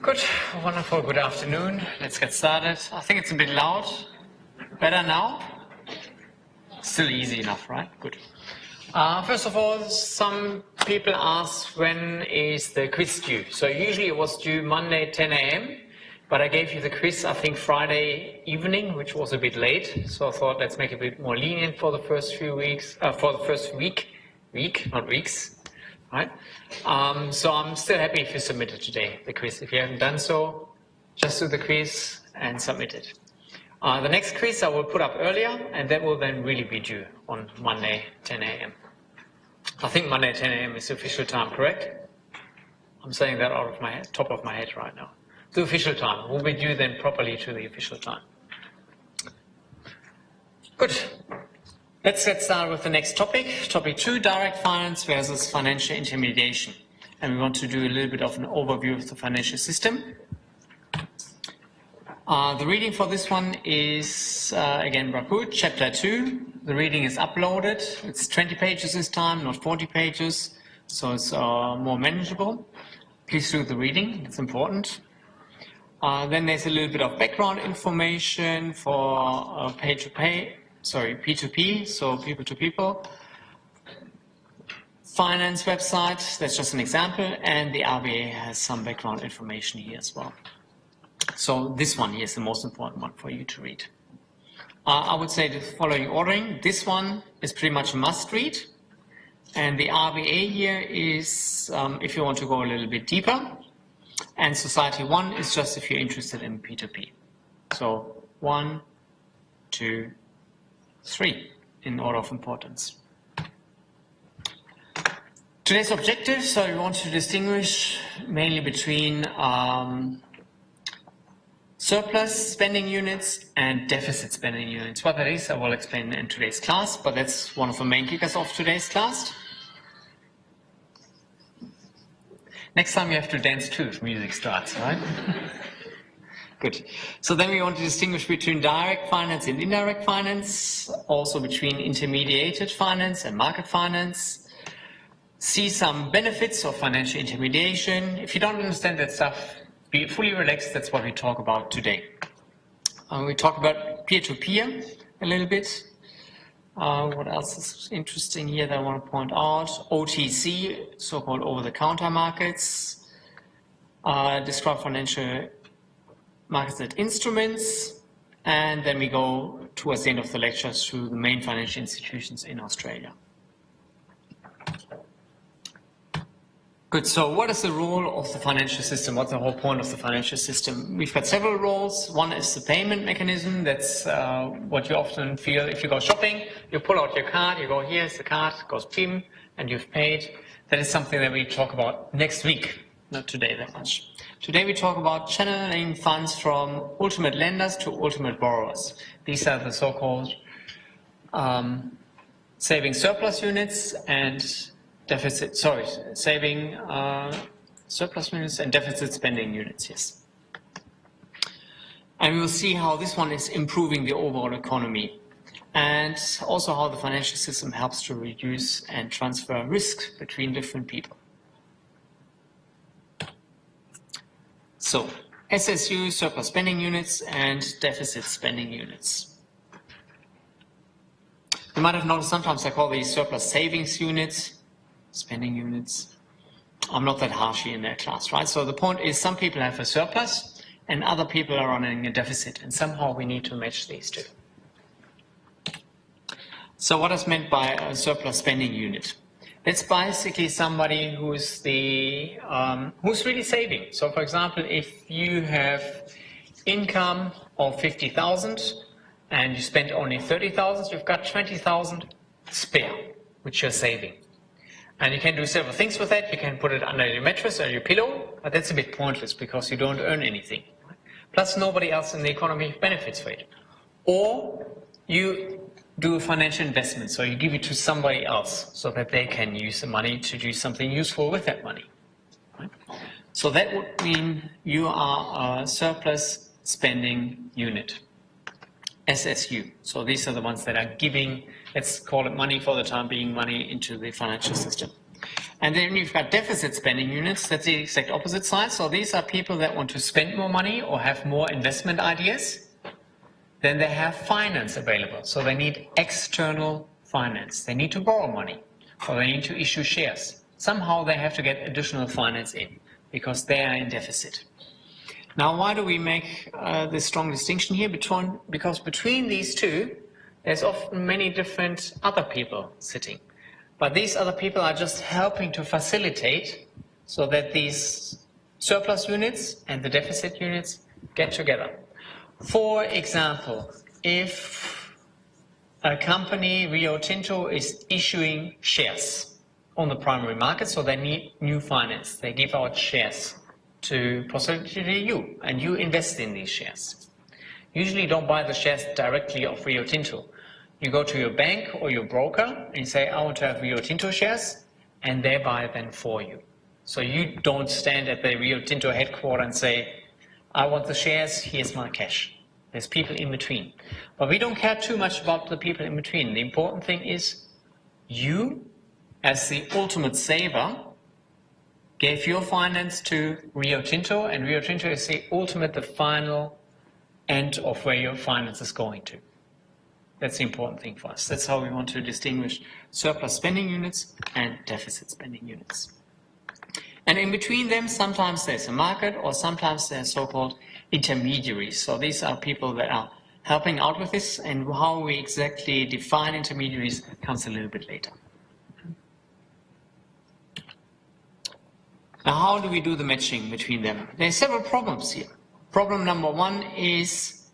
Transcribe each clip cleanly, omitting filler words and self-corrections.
Good, wonderful, good afternoon. Let's get started. I think it's a bit loud. Better now? Still easy enough, right? Good. First of all, some people ask when is the quiz due. So usually it was due Monday 10 a.m., but I gave you the quiz, I think, Friday evening, which was a bit late. So I thought let's make it a bit more lenient for the first few weeks, for the first week, not weeks. Right? So I'm still happy if you submit it today, the quiz. If you haven't done so, just do the quiz and submit it. The next quiz I will put up earlier, and that will then really be due on Monday, 10 a.m. I think Monday, 10 a.m. is the official time, correct? I'm saying that out of my head, top of my head right now. The official time will be due then properly to the official time. Good. Let's get started with the next topic. Topic 2, direct finance versus financial intermediation. And we want to do a little bit of an overview of the financial system. The reading for this one is, again, Raput, chapter 2. The reading is uploaded. It's 20 pages this time, not 40 pages. So it's more manageable. Please do the reading, it's important. Then there's a little bit of background information for P2P, so people to people. Finance website, that's just an example, and the RBA has some background information here as well. So this one here is the most important one for you to read. I would say the following ordering. This one is pretty much a must read, and the RBA here is if you want to go a little bit deeper, and Society 1 is just if you're interested in P2P. So 1, 2, 3 in order of importance. Today's objective, so we want to distinguish mainly between surplus spending units and deficit spending units. What that is, I will explain in today's class, but that's one of the main kickers of today's class. Next time you have to dance too if music starts, right? Good. So then we want to distinguish between direct finance and indirect finance, also between intermediated finance and market finance. See some benefits of financial intermediation. If you don't understand that stuff, be fully relaxed. That's what we talk about today. We talk about peer-to-peer a little bit. What else is interesting here that I want to point out? OTC, so-called over-the-counter markets. Describe financial markets and instruments, and then we go towards the end of the lecture through the main financial institutions in Australia. Good, so what is the role of the financial system? What's the whole point of the financial system? We've got several roles. One is the payment mechanism. That's what you often feel if you go shopping. You pull out your card, you go, here's the card, it goes PIM, and you've paid. That is something that we talk about next week, not today that much. Today we talk about channeling funds from ultimate lenders to ultimate borrowers. These are the so-called saving surplus units and saving surplus units and deficit spending units, yes. And we'll see how this one is improving the overall economy, and also how the financial system helps to reduce and transfer risk between different people. So, SSU, surplus spending units, and deficit spending units. You might have noticed sometimes I call these surplus savings units, spending units. I'm not that harsh in their class, right? So the point is some people have a surplus and other people are running a deficit, and somehow we need to match these two. So what is meant by a surplus spending unit? It's basically somebody who's really saving. So for example, if you have income of 50,000 and you spend only 30,000, you've got 20,000 spare, which you're saving. And you can do several things with that. You can put it under your mattress or your pillow, but that's a bit pointless because you don't earn anything. Plus nobody else in the economy benefits for it. Or you do a financial investment, so you give it to somebody else so that they can use the money to do something useful with that money. Right? So that would mean you are a surplus spending unit, SSU. So these are the ones that are giving, let's call it money for the time being, money into the financial system. And then you've got deficit spending units, that's the exact opposite side. So these are people that want to spend more money or have more investment ideas. Then they have finance available. So they need external finance. They need to borrow money or they need to issue shares. Somehow they have to get additional finance in because they are in deficit. Now, why do we make this strong distinction here? Because between these two, there's often many different other people sitting. But these other people are just helping to facilitate so that these surplus units and the deficit units get together. For example, if a company, Rio Tinto, is issuing shares on the primary market, so they need new finance. They give out shares to possibly you, and you invest in these shares. Usually you don't buy the shares directly of Rio Tinto. You go to your bank or your broker and you say, I want to have Rio Tinto shares, and they buy them for you. So you don't stand at the Rio Tinto headquarters and say, I want the shares, here's my cash. There's people in between. But we don't care too much about the people in between. The important thing is you, as the ultimate saver, gave your finance to Rio Tinto, and Rio Tinto is the ultimate, the final end of where your finance is going to. That's the important thing for us. That's how we want to distinguish surplus spending units and deficit spending units. And in between them, sometimes there's a market or sometimes there's so-called intermediaries. So these are people that are helping out with this, and how we exactly define intermediaries comes a little bit later. Now, how do we do the matching between them? There are several problems here. Problem number one is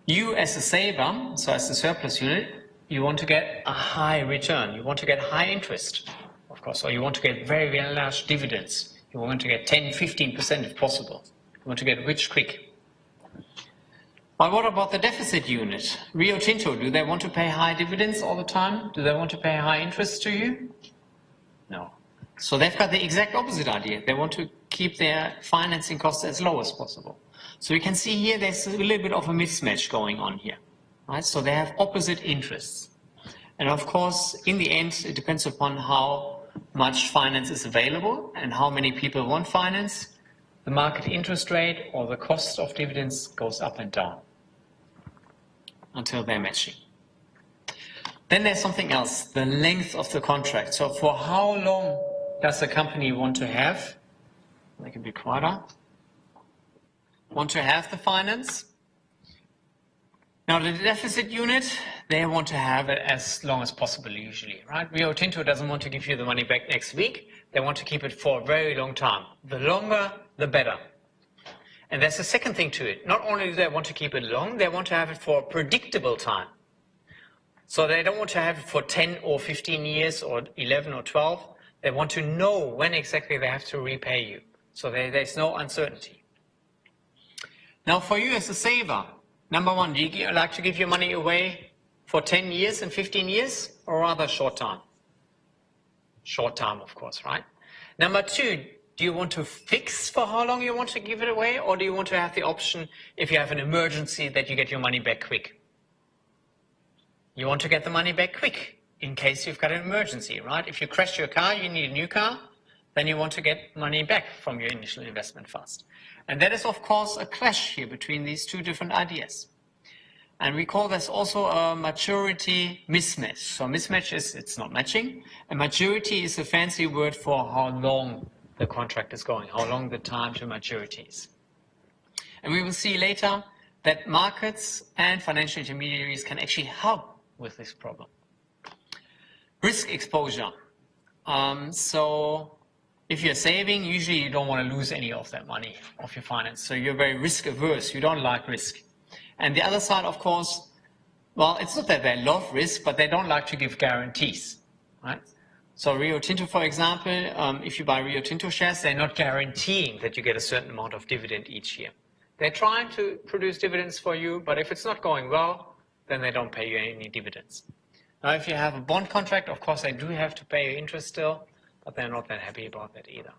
you as a saver, so as the surplus unit, you want to get a high return. You want to get high interest, of course, or you want to get very, very large dividends. You want to get 10, 15% if possible. You want to get rich quick. But what about the deficit unit? Rio Tinto, do they want to pay high dividends all the time? Do they want to pay high interest to you? No. So they've got the exact opposite idea. They want to keep their financing costs as low as possible. So you can see here there's a little bit of a mismatch going on here, right? So they have opposite interests. And of course, in the end, it depends upon how much finance is available and how many people want finance. The market interest rate or the cost of dividends goes up and down until they're matching. Then there's something else, the length of the contract. So for how long does the company want to have, make it a bit quieter, want to have the finance? Now the deficit unit, they want to have it as long as possible usually, right? Rio Tinto doesn't want to give you the money back next week. They want to keep it for a very long time. The longer, the better. And there's a second thing to it. Not only do they want to keep it long, they want to have it for a predictable time. So they don't want to have it for 10 or 15 years or 11 or 12. They want to know when exactly they have to repay you. So there's no uncertainty. Now for you as a saver, number one, do you like to give your money away for 10 years and 15 years or rather short time? Short time, of course, right? Number two, do you want to fix for how long you want to give it away, or do you want to have the option, if you have an emergency, that you get your money back quick? You want to get the money back quick in case you've got an emergency, right? If you crash your car, you need a new car, then you want to get money back from your initial investment fast. And that is, of course, a clash here between these two different ideas. And we call this also a maturity mismatch. So mismatch is, it's not matching. And maturity is a fancy word for how long the contract is going, how long the time to maturity is. And we will see later that markets and financial intermediaries can actually help with this problem. Risk exposure. So if you're saving, usually you don't want to lose any of that money, of your finance. So you're very risk averse. You don't like risk. And the other side, of course, well, it's not that they love risk, but they don't like to give guarantees, right? So Rio Tinto, for example, if you buy Rio Tinto shares, they're not guaranteeing that you get a certain amount of dividend each year. They're trying to produce dividends for you, but if it's not going well, then they don't pay you any dividends. Now, if you have a bond contract, of course, they do have to pay you interest still, but they're not that happy about that either.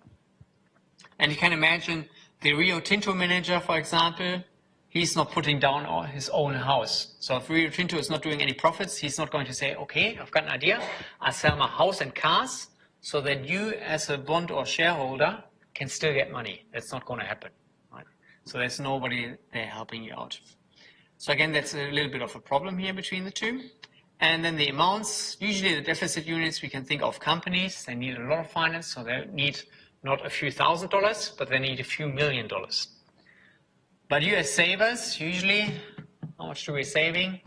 And you can imagine the Rio Tinto manager, for example, he's not putting down his own house. So if Rio Tinto is not doing any profits, he's not going to say, okay, I've got an idea. I sell my house and cars so that you as a bond or shareholder can still get money. That's not going to happen, right? So there's nobody there helping you out. So again, that's a little bit of a problem here between the two. And then the amounts, usually the deficit units, we can think of companies. They need a lot of finance, so they need not a few $1,000s, but they need a few $1 million. But you as savers, usually, how much do we saving?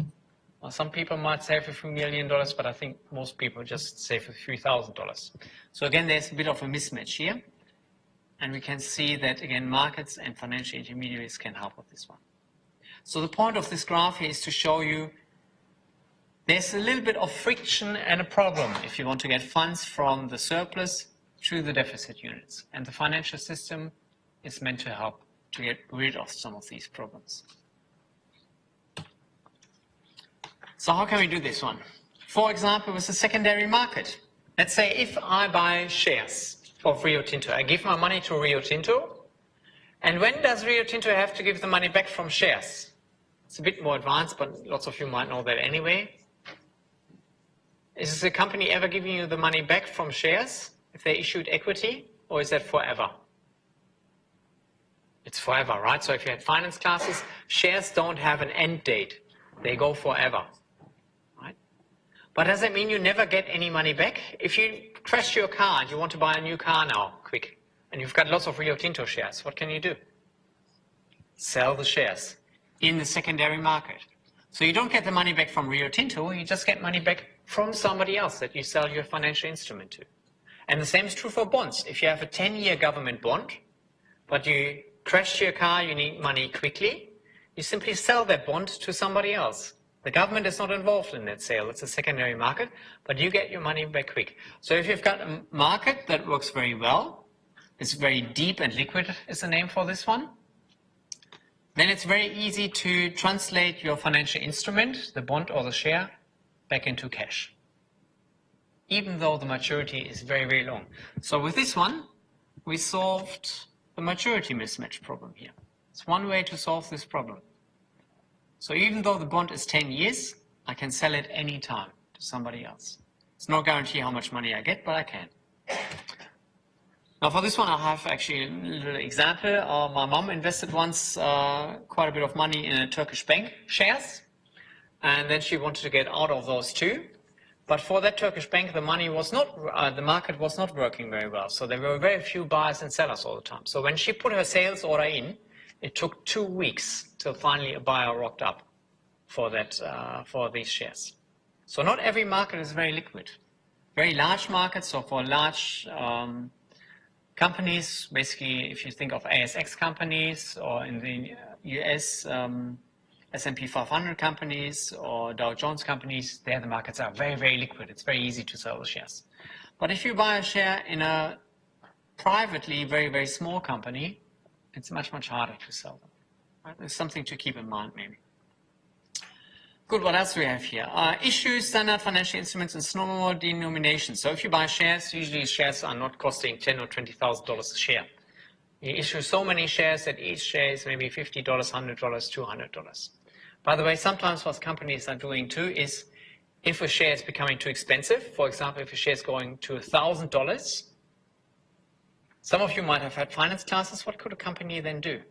Well, some people might save a few $1 million, but I think most people just save a few $1,000s. So again, there's a bit of a mismatch here. And we can see that, again, markets and financial intermediaries can help with this one. So the point of this graph here is to show you there's a little bit of friction and a problem if you want to get funds from the surplus to the deficit units. And the financial system is meant to help to get rid of some of these problems. So how can we do this one? For example, with the secondary market. Let's say if I buy shares of Rio Tinto, I give my money to Rio Tinto, and when does Rio Tinto have to give the money back from shares? It's a bit more advanced, but lots of you might know that anyway. Is the company ever giving you the money back from shares if they issued equity, or is that forever? It's forever, right? So if you had finance classes, shares don't have an end date. They go forever, right? But does that mean you never get any money back? If you crash your car and you want to buy a new car now, quick, and you've got lots of Rio Tinto shares, what can you do? Sell the shares in the secondary market. So you don't get the money back from Rio Tinto, you just get money back from somebody else that you sell your financial instrument to. And the same is true for bonds. If you have a 10-year government bond, but you crashed your car, you need money quickly, you simply sell that bond to somebody else. The government is not involved in that sale. It's a secondary market, but you get your money back quick. So if you've got a market that works very well, it's very deep and liquid is the name for this one, then it's very easy to translate your financial instrument, the bond or the share, back into cash, even though the maturity is very, very long. So with this one, we solved the maturity mismatch problem here. It's one way to solve this problem. So even though the bond is 10 years, I can sell it any time to somebody else. It's no guarantee how much money I get, but I can. Now for this one, I have actually a little example. My mom invested once quite a bit of money in a Turkish bank shares, and then she wanted to get out of those too. But for that Turkish bank, the money was not, the market was not working very well. So there were very few buyers and sellers all the time. So when she put her sales order in, it took 2 weeks till finally a buyer rocked up for that, for these shares. So not every market is very liquid. Very large markets, so for large companies, basically if you think of ASX companies or in the US, S&P 500 companies or Dow Jones companies, there the markets are very, very liquid. It's very easy to sell the shares. But if you buy a share in a privately very, very small company, it's much, much harder to sell them. Right? There's something to keep in mind maybe. Good, what else do we have here? Issue standard financial instruments in small denominations. So if you buy shares, usually shares are not costing $10,000 or $20,000 a share. You issue so many shares that each share is maybe $50, $100, $200. By the way, sometimes what companies are doing too is if a share is becoming too expensive, for example, if a share is going to $1,000, some of you might have had finance classes, what could a company then do?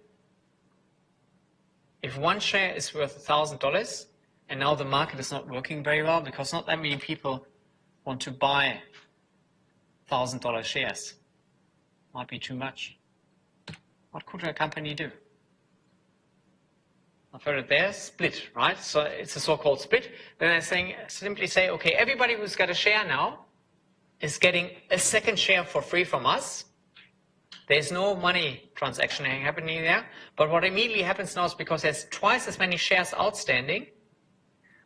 If one share is worth $1,000 and now the market is not working very well because not that many people want to buy $1,000 shares, might be too much. What could a company do? I've heard it there, split, right? So it's a so-called split. Then they're saying, simply say, okay, everybody who's got a share now is getting a second share for free from us. There's no money transaction happening there. But what immediately happens now is because there's twice as many shares outstanding,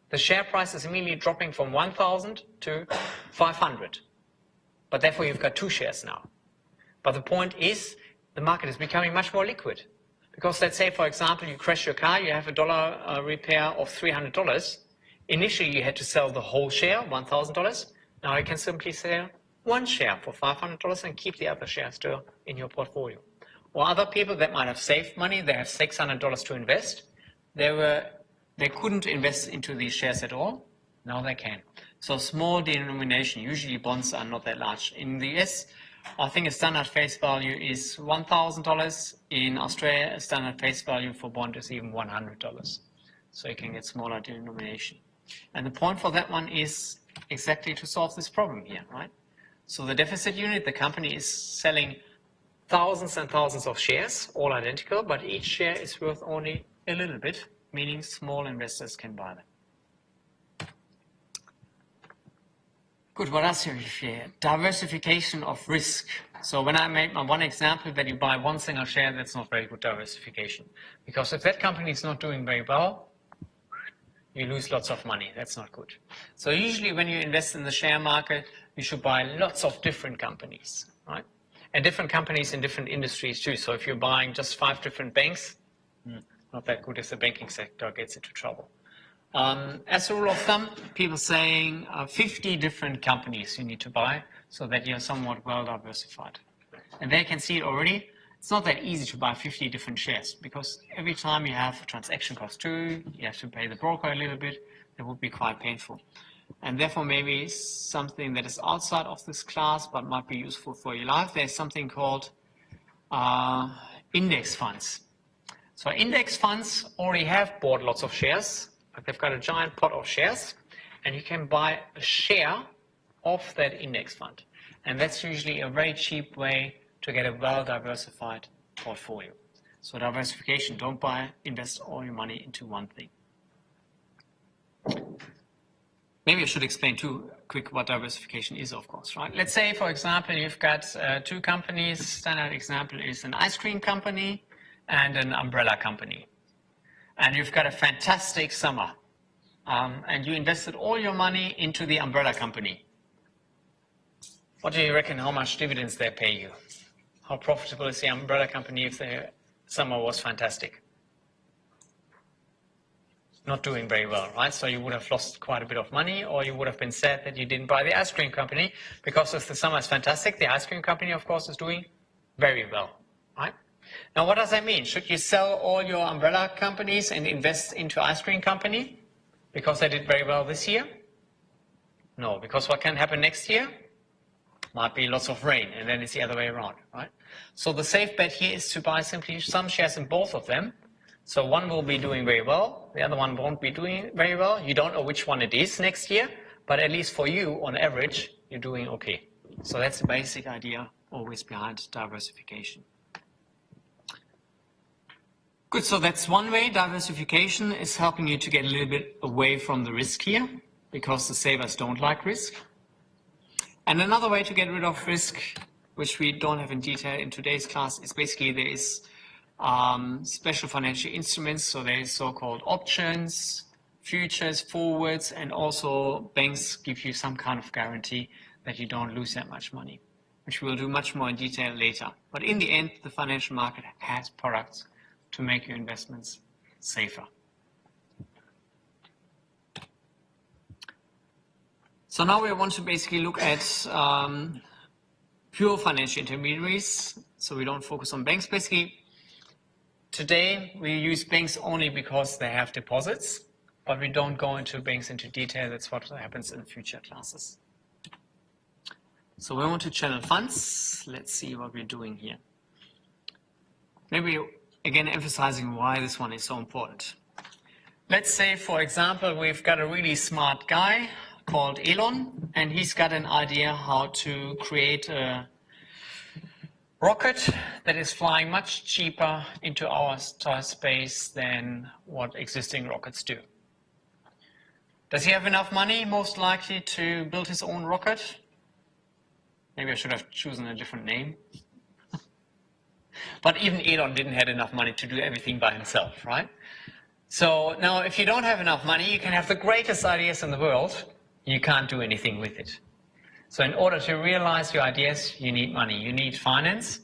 the share price is immediately dropping from 1,000 to 500. But therefore you've got 2 shares now. But the point is, the market is becoming much more liquid. Because let's say, for example, you crash your car, you have a dollar repair of $300. Initially, you had to sell the whole share, $1,000. Now you can simply sell one share for $500 and keep the other share still in your portfolio. Or other people that might have saved money, they have $600 to invest. They couldn't invest into these shares at all. Now they can. So small denomination, usually bonds are not that large. In the US, I think a standard face value is $1,000. In Australia, a standard face value for bond is even $100. So you can get smaller denomination. And the point for that one is exactly to solve this problem here, right? So the deficit unit, the company is selling thousands and thousands of shares, all identical, but each share is worth only a little bit, meaning small investors can buy them. Good, what else have here? Diversification of risk. So when I made my one example that you buy one single share, that's not very good diversification. Because if that company is not doing very well, you lose lots of money. That's not good. So usually when you invest in the share market, you should buy lots of different companies, right? And different companies in different industries too. So if you're buying just 5 different banks, not that good if the banking sector gets into trouble. As a rule of thumb, people saying 50 different companies you need to buy so that you're somewhat well diversified. And there you can see it already. It's not that easy to buy 50 different shares because every time you have a transaction cost too, you have to pay the broker a little bit. That would be quite painful. And therefore, maybe something that is outside of this class but might be useful for your life. There's something called index funds. So index funds already have bought lots of shares. Like they've got a giant pot of shares, and you can buy a share of that index fund. And that's usually a very cheap way to get a well-diversified portfolio. So diversification, don't invest all your money into one thing. Maybe I should explain too quick what diversification is, of course, right? Let's say, for example, you've got 2 companies. Standard example is an ice cream company and an umbrella company. And you've got a fantastic summer. And you invested all your money into the umbrella company. What do you reckon how much dividends they pay you? How profitable is the umbrella company if their summer was fantastic? Not doing very well, right? So you would have lost quite a bit of money, or you would have been sad that you didn't buy the ice cream company, because if the summer is fantastic, the ice cream company, of course, is doing very well, right? Now, what does that mean? Should you sell all your umbrella companies and invest into ice cream company because they did very well this year? No, because what can happen next year? Might be lots of rain, and then it's the other way around, right? So the safe bet here is to buy simply some shares in both of them. So one will be doing very well, the other one won't be doing very well. You don't know which one it is next year, but at least for you, on average, you're doing okay. So that's the basic idea always behind diversification. Good, so that's one way. Diversification is helping you to get a little bit away from the risk here, because the savers don't like risk. And another way to get rid of risk, which we don't have in detail in today's class, is basically there is special financial instruments. So there is so-called options, futures, forwards, and also banks give you some kind of guarantee that you don't lose that much money, which we'll do much more in detail later. But in the end, the financial market has products to make your investments safer. So now we want to basically look at pure financial intermediaries. So we don't focus on banks. Basically, today we use banks only because they have deposits, but we don't go into banks into detail. That's what happens in future classes. So we want to channel funds. Let's see what we're doing here. Maybe again emphasizing why this one is so important. Let's say, for example, we've got a really smart guy called Elon, and he's got an idea how to create a rocket that is flying much cheaper into our star space than what existing rockets do. Does he have enough money, most likely, to build his own rocket? Maybe I should have chosen a different name. But even Elon didn't have enough money to do everything by himself, right? So now if you don't have enough money, you can have the greatest ideas in the world. You can't do anything with it. So in order to realize your ideas, you need money, you need finance,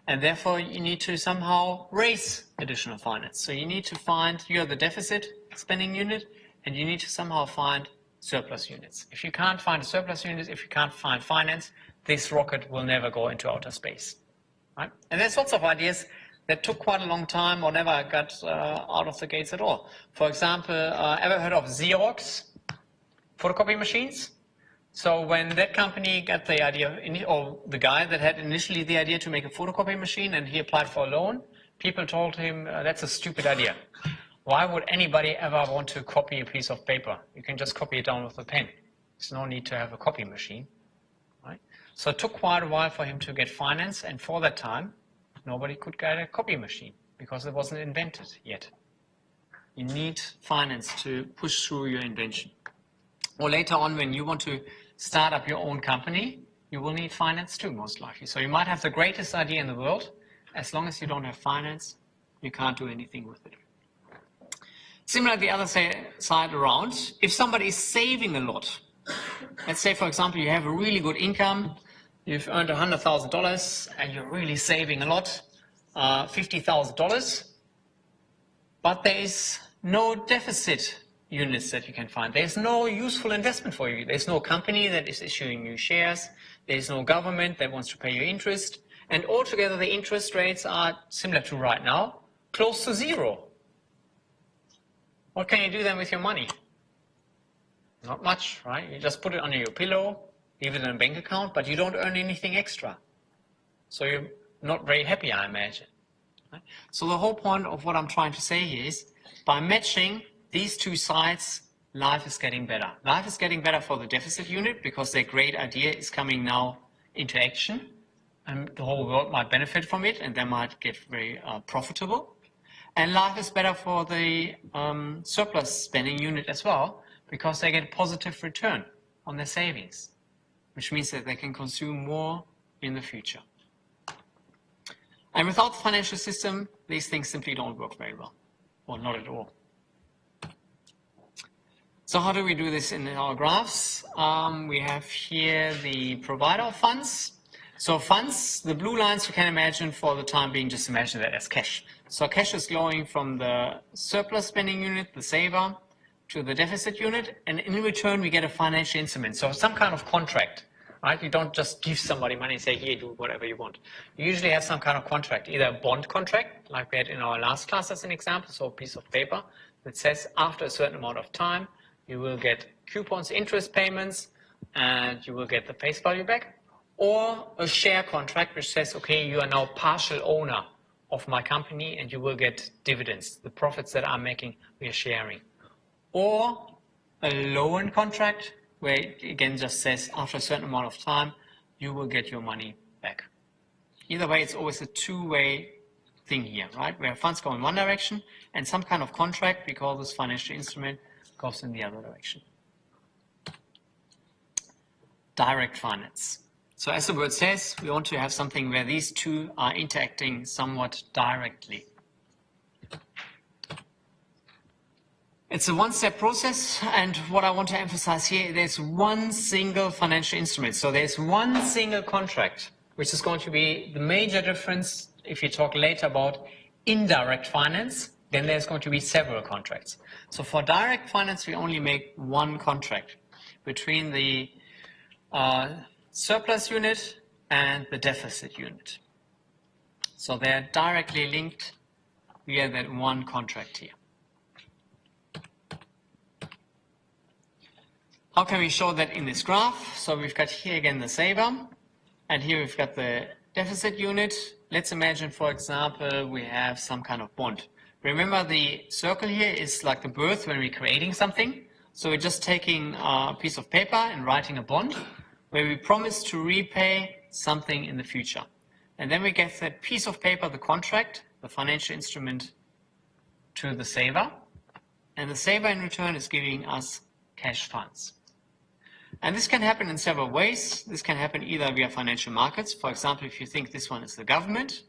and therefore you need to somehow raise additional finance. So you need to find, you're the deficit spending unit, and you need to somehow find surplus units. If you can't find a surplus unit, if you can't find finance, this rocket will never go into outer space. Right? And there's lots of ideas that took quite a long time or never got out of the gates at all. For example, ever heard of Xerox photocopy machines? So when that company got the idea, or the guy that had initially the idea to make a photocopy machine and he applied for a loan, people told him, that's a stupid idea. Why would anybody ever want to copy a piece of paper? You can just copy it down with a pen. There's no need to have a copy machine. Right? So it took quite a while for him to get finance, and for that time, nobody could get a copy machine because it wasn't invented yet. You need finance to push through your invention. Or later on, when you want to start up your own company, you will need finance too, most likely. So you might have the greatest idea in the world. As long as you don't have finance, you can't do anything with it. Similar to the other side around, if somebody is saving a lot, let's say, for example, you have a really good income, you've earned $100,000 and you're really saving a lot, $50,000, but there is no deficit units that you can find. There's no useful investment for you. There's no company that is issuing you shares. There's no government that wants to pay you interest. And altogether, the interest rates are similar to right now, close to zero. What can you do then with your money? Not much, right? You just put it under your pillow, leave it in a bank account, but you don't earn anything extra. So you're not very happy, I imagine. Right? So the whole point of what I'm trying to say here is, by matching these two sides, life is getting better. Life is getting better for the deficit unit because their great idea is coming now into action, and the whole world might benefit from it, and they might get very profitable. And life is better for the surplus spending unit as well, because they get a positive return on their savings, which means that they can consume more in the future. And without the financial system, these things simply don't work very well, or not at all. So how do we do this in our graphs? We have here the provider of funds. So funds, the blue lines you can imagine for the time being, just imagine that as cash. So cash is going from the surplus spending unit, the saver, to the deficit unit, and in return we get a financial instrument. So some kind of contract, right? You don't just give somebody money and say, here, do whatever you want. You usually have some kind of contract, either a bond contract, like we had in our last class as an example, so a piece of paper that says after a certain amount of time, you will get coupons, interest payments, and you will get the face value back. Or a share contract which says, okay, you are now partial owner of my company and you will get dividends. The profits that I'm making, we are sharing. Or a loan contract where it again just says after a certain amount of time, you will get your money back. Either way, it's always a two-way thing here, right? Where funds go in one direction and some kind of contract, we call this financial instrument, goes in the other direction. Direct finance. So as the word says, we want to have something where these two are interacting somewhat directly. It's a one-step process, and what I want to emphasize here, there's one single financial instrument. So there's one single contract, which is going to be the major difference if you talk later about indirect finance. Then there's going to be several contracts. So for direct finance, we only make one contract between the surplus unit and the deficit unit. So they're directly linked via that one contract here. How can we show that in this graph? So we've got here again the saver, and here we've got the deficit unit. Let's imagine, for example, we have some kind of bond. Remember, the circle here is like the birth when we're creating something. So we're just taking a piece of paper and writing a bond where we promise to repay something in the future. And then we get that piece of paper, the contract, the financial instrument, to the saver. And the saver in return is giving us cash funds. And this can happen in several ways. This can happen either via financial markets. For example, if you think this one is the government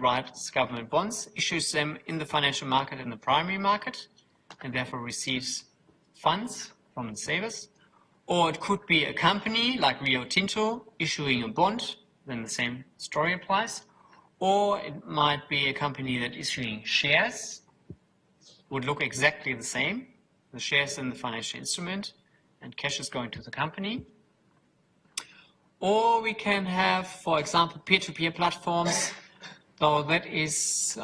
writes government bonds, issues them in the financial market, in the primary market, and therefore receives funds from the savers. Or it could be a company like Rio Tinto issuing a bond, then the same story applies. Or it might be a company that is issuing shares, would look exactly the same. The shares in the financial instrument, and cash is going to the company. Or we can have, for example, peer-to-peer platforms. So that is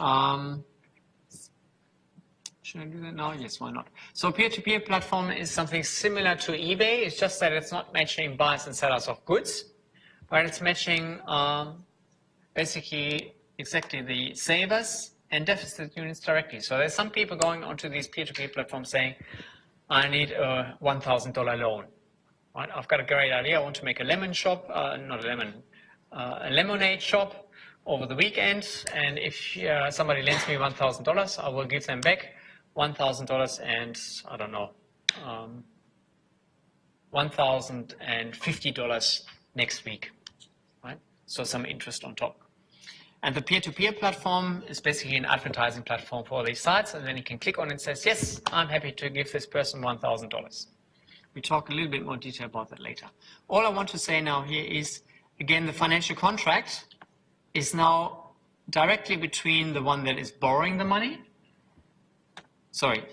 Should I do that now? Yes, why not? So peer-to-peer platform is something similar to eBay. It's just that it's not matching buyers and sellers of goods, but it's matching basically exactly the savers and deficit units directly. So there's some people going onto these peer-to-peer platforms saying, I need a $1,000 loan. Right? I've got a great idea. I want to make a lemon shop, not a lemon, a lemonade shop over the weekend. And if somebody lends me $1,000, I will give them back $1,000 and I don't know, $1,050 next week, right? So some interest on top. And the peer-to-peer platform is basically an advertising platform for these sites, and then you can click on it and says, yes, I'm happy to give this person $1,000. We talk a little bit more detail about that later. All I want to say now here is, again, the financial contract is now directly between the one that is borrowing the money,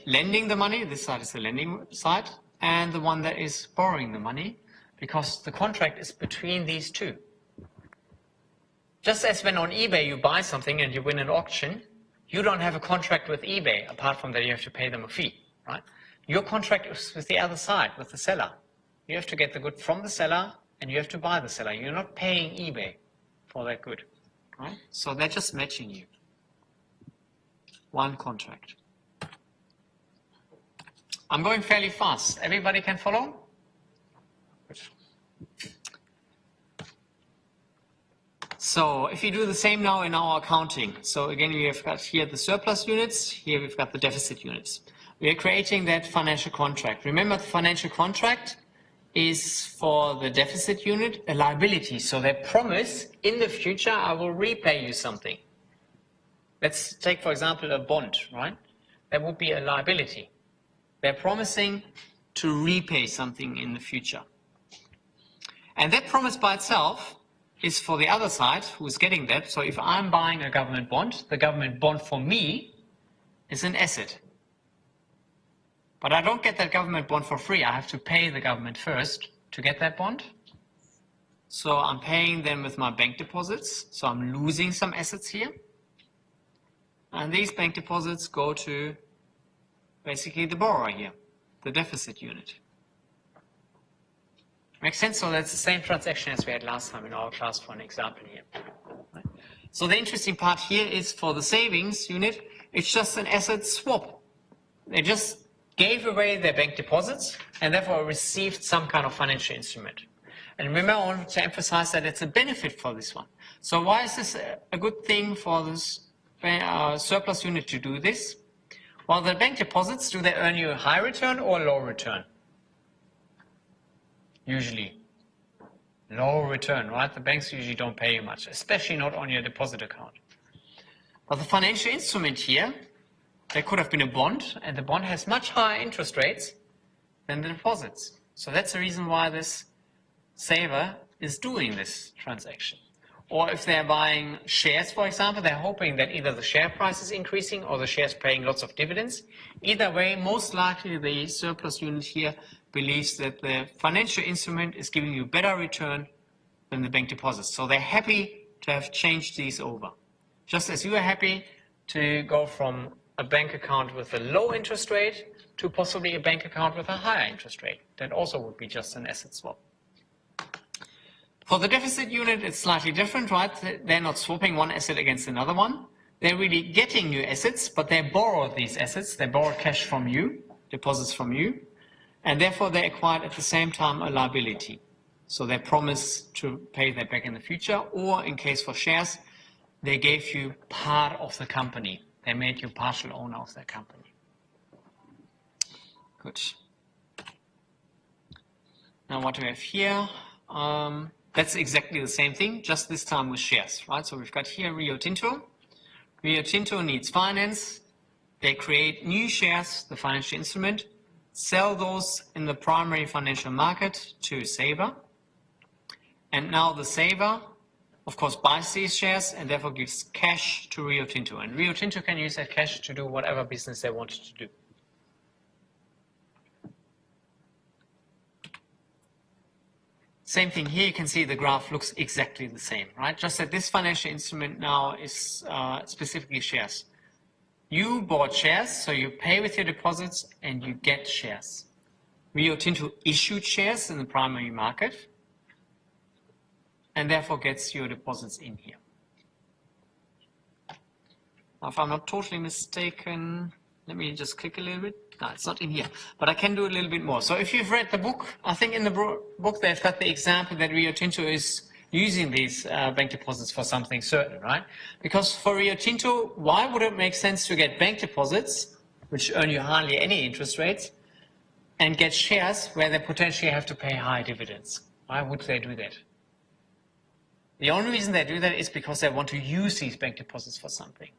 lending the money, this side is the lending side, and the one that is borrowing the money, because the contract is between these two. Just as when on eBay you buy something and you win an auction, you don't have a contract with eBay, apart from that you have to pay them a fee, right? Your contract is with the other side, with the seller. You have to get the good from the seller and you have to buy the seller. You're not paying eBay for that good, right? So they're just matching you. One contract. I'm going fairly fast. Everybody can follow? Good. So if you do the same now in our accounting, so again, we have got here the surplus units, here we've got the deficit units. We are creating that financial contract. Remember, the financial contract is for the deficit unit a liability. So they promise in the future, I will repay you something. Let's take, for example, a bond, right? That would be a liability. They're promising to repay something in the future. And that promise by itself is for the other side who's getting that. So if I'm buying a government bond, the government bond for me is an asset. But I don't get that government bond for free. I have to pay the government first to get that bond. So I'm paying them with my bank deposits. So I'm losing some assets here. And these bank deposits go to basically the borrower here, the deficit unit. Makes sense? So that's the same transaction as we had last time in our class for an example here. Right? So the interesting part here is for the savings unit, it's just an asset swap. They just gave away their bank deposits and therefore received some kind of financial instrument. And remember, I want to emphasize that it's a benefit for this one. So why is this a good thing for this surplus unit to do this? Well, the bank deposits, do they earn you a high return or a low return? Usually low return, right? The banks usually don't pay you much, especially not on your deposit account. But the financial instrument here, there could have been a bond, and the bond has much higher interest rates than the deposits. So that's the reason why this saver is doing this transaction. Or if they're buying shares, for example, they're hoping that either the share price is increasing or the shares paying lots of dividends. Either way, most likely the surplus unit here believes that the financial instrument is giving you better return than the bank deposits. So they're happy to have changed these over. Just as you are happy to go from a bank account with a low interest rate to possibly a bank account with a higher interest rate. That also would be just an asset swap. For the deficit unit, it's slightly different, right? They're not swapping one asset against another one. They're really getting new assets, but they borrowed these assets. They borrowed cash from you, deposits from you, and therefore they acquired at the same time a liability. So they promise to pay that back in the future, or in case for shares, they gave you part of the company. They made you partial owner of their company. Good. Now what do we have here? That's exactly the same thing, just this time with shares, right? So we've got here Rio Tinto. Rio Tinto needs finance. They create new shares, the financial instrument, sell those in the primary financial market to a saver. And now the saver, of course, buys these shares and therefore gives cash to Rio Tinto. And Rio Tinto can use that cash to do whatever business they wanted to do. Same thing here, you can see the graph looks exactly the same, right? Just that this financial instrument now is specifically shares. You bought shares, so you pay with your deposits and you get shares. Rio Tinto issued shares in the primary market and therefore gets your deposits in here. Now, if I'm not totally mistaken, let me just click a little bit. No, it's not in here, but I can do a little bit more. So if you've read the book, I think in the book they've got the example that Rio Tinto is using these bank deposits for something certain, right? Because for Rio Tinto, why would it make sense to get bank deposits, which earn you hardly any interest rates, and get shares where they potentially have to pay high dividends? Why would they do that? The only reason they do that is because they want to use these bank deposits for something.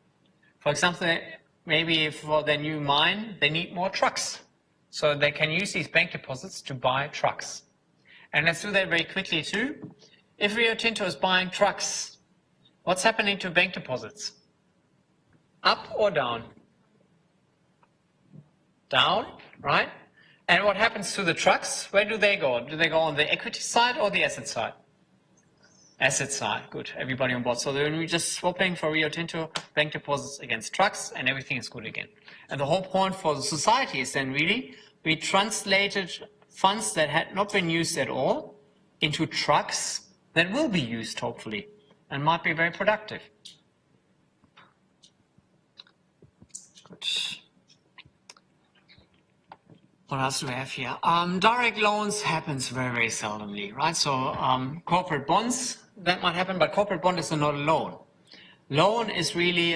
For example, maybe for their new mine, they need more trucks. So they can use these bank deposits to buy trucks. And let's do that very quickly too. If Rio Tinto is buying trucks, what's happening to bank deposits? Up or down? Down, right? And what happens to the trucks? Where do they go? Do they go on the equity side or the asset side? Asset side, good, everybody on board. So then we're just swapping for Rio Tinto bank deposits against trucks and everything is good again. And the whole point for the society is then really, we translated funds that had not been used at all into trucks that will be used hopefully and might be very productive. Good. What else do we have here? Direct loans happens very, very seldomly, right? So corporate bonds, that might happen, but corporate bond is not a loan. Loan is really,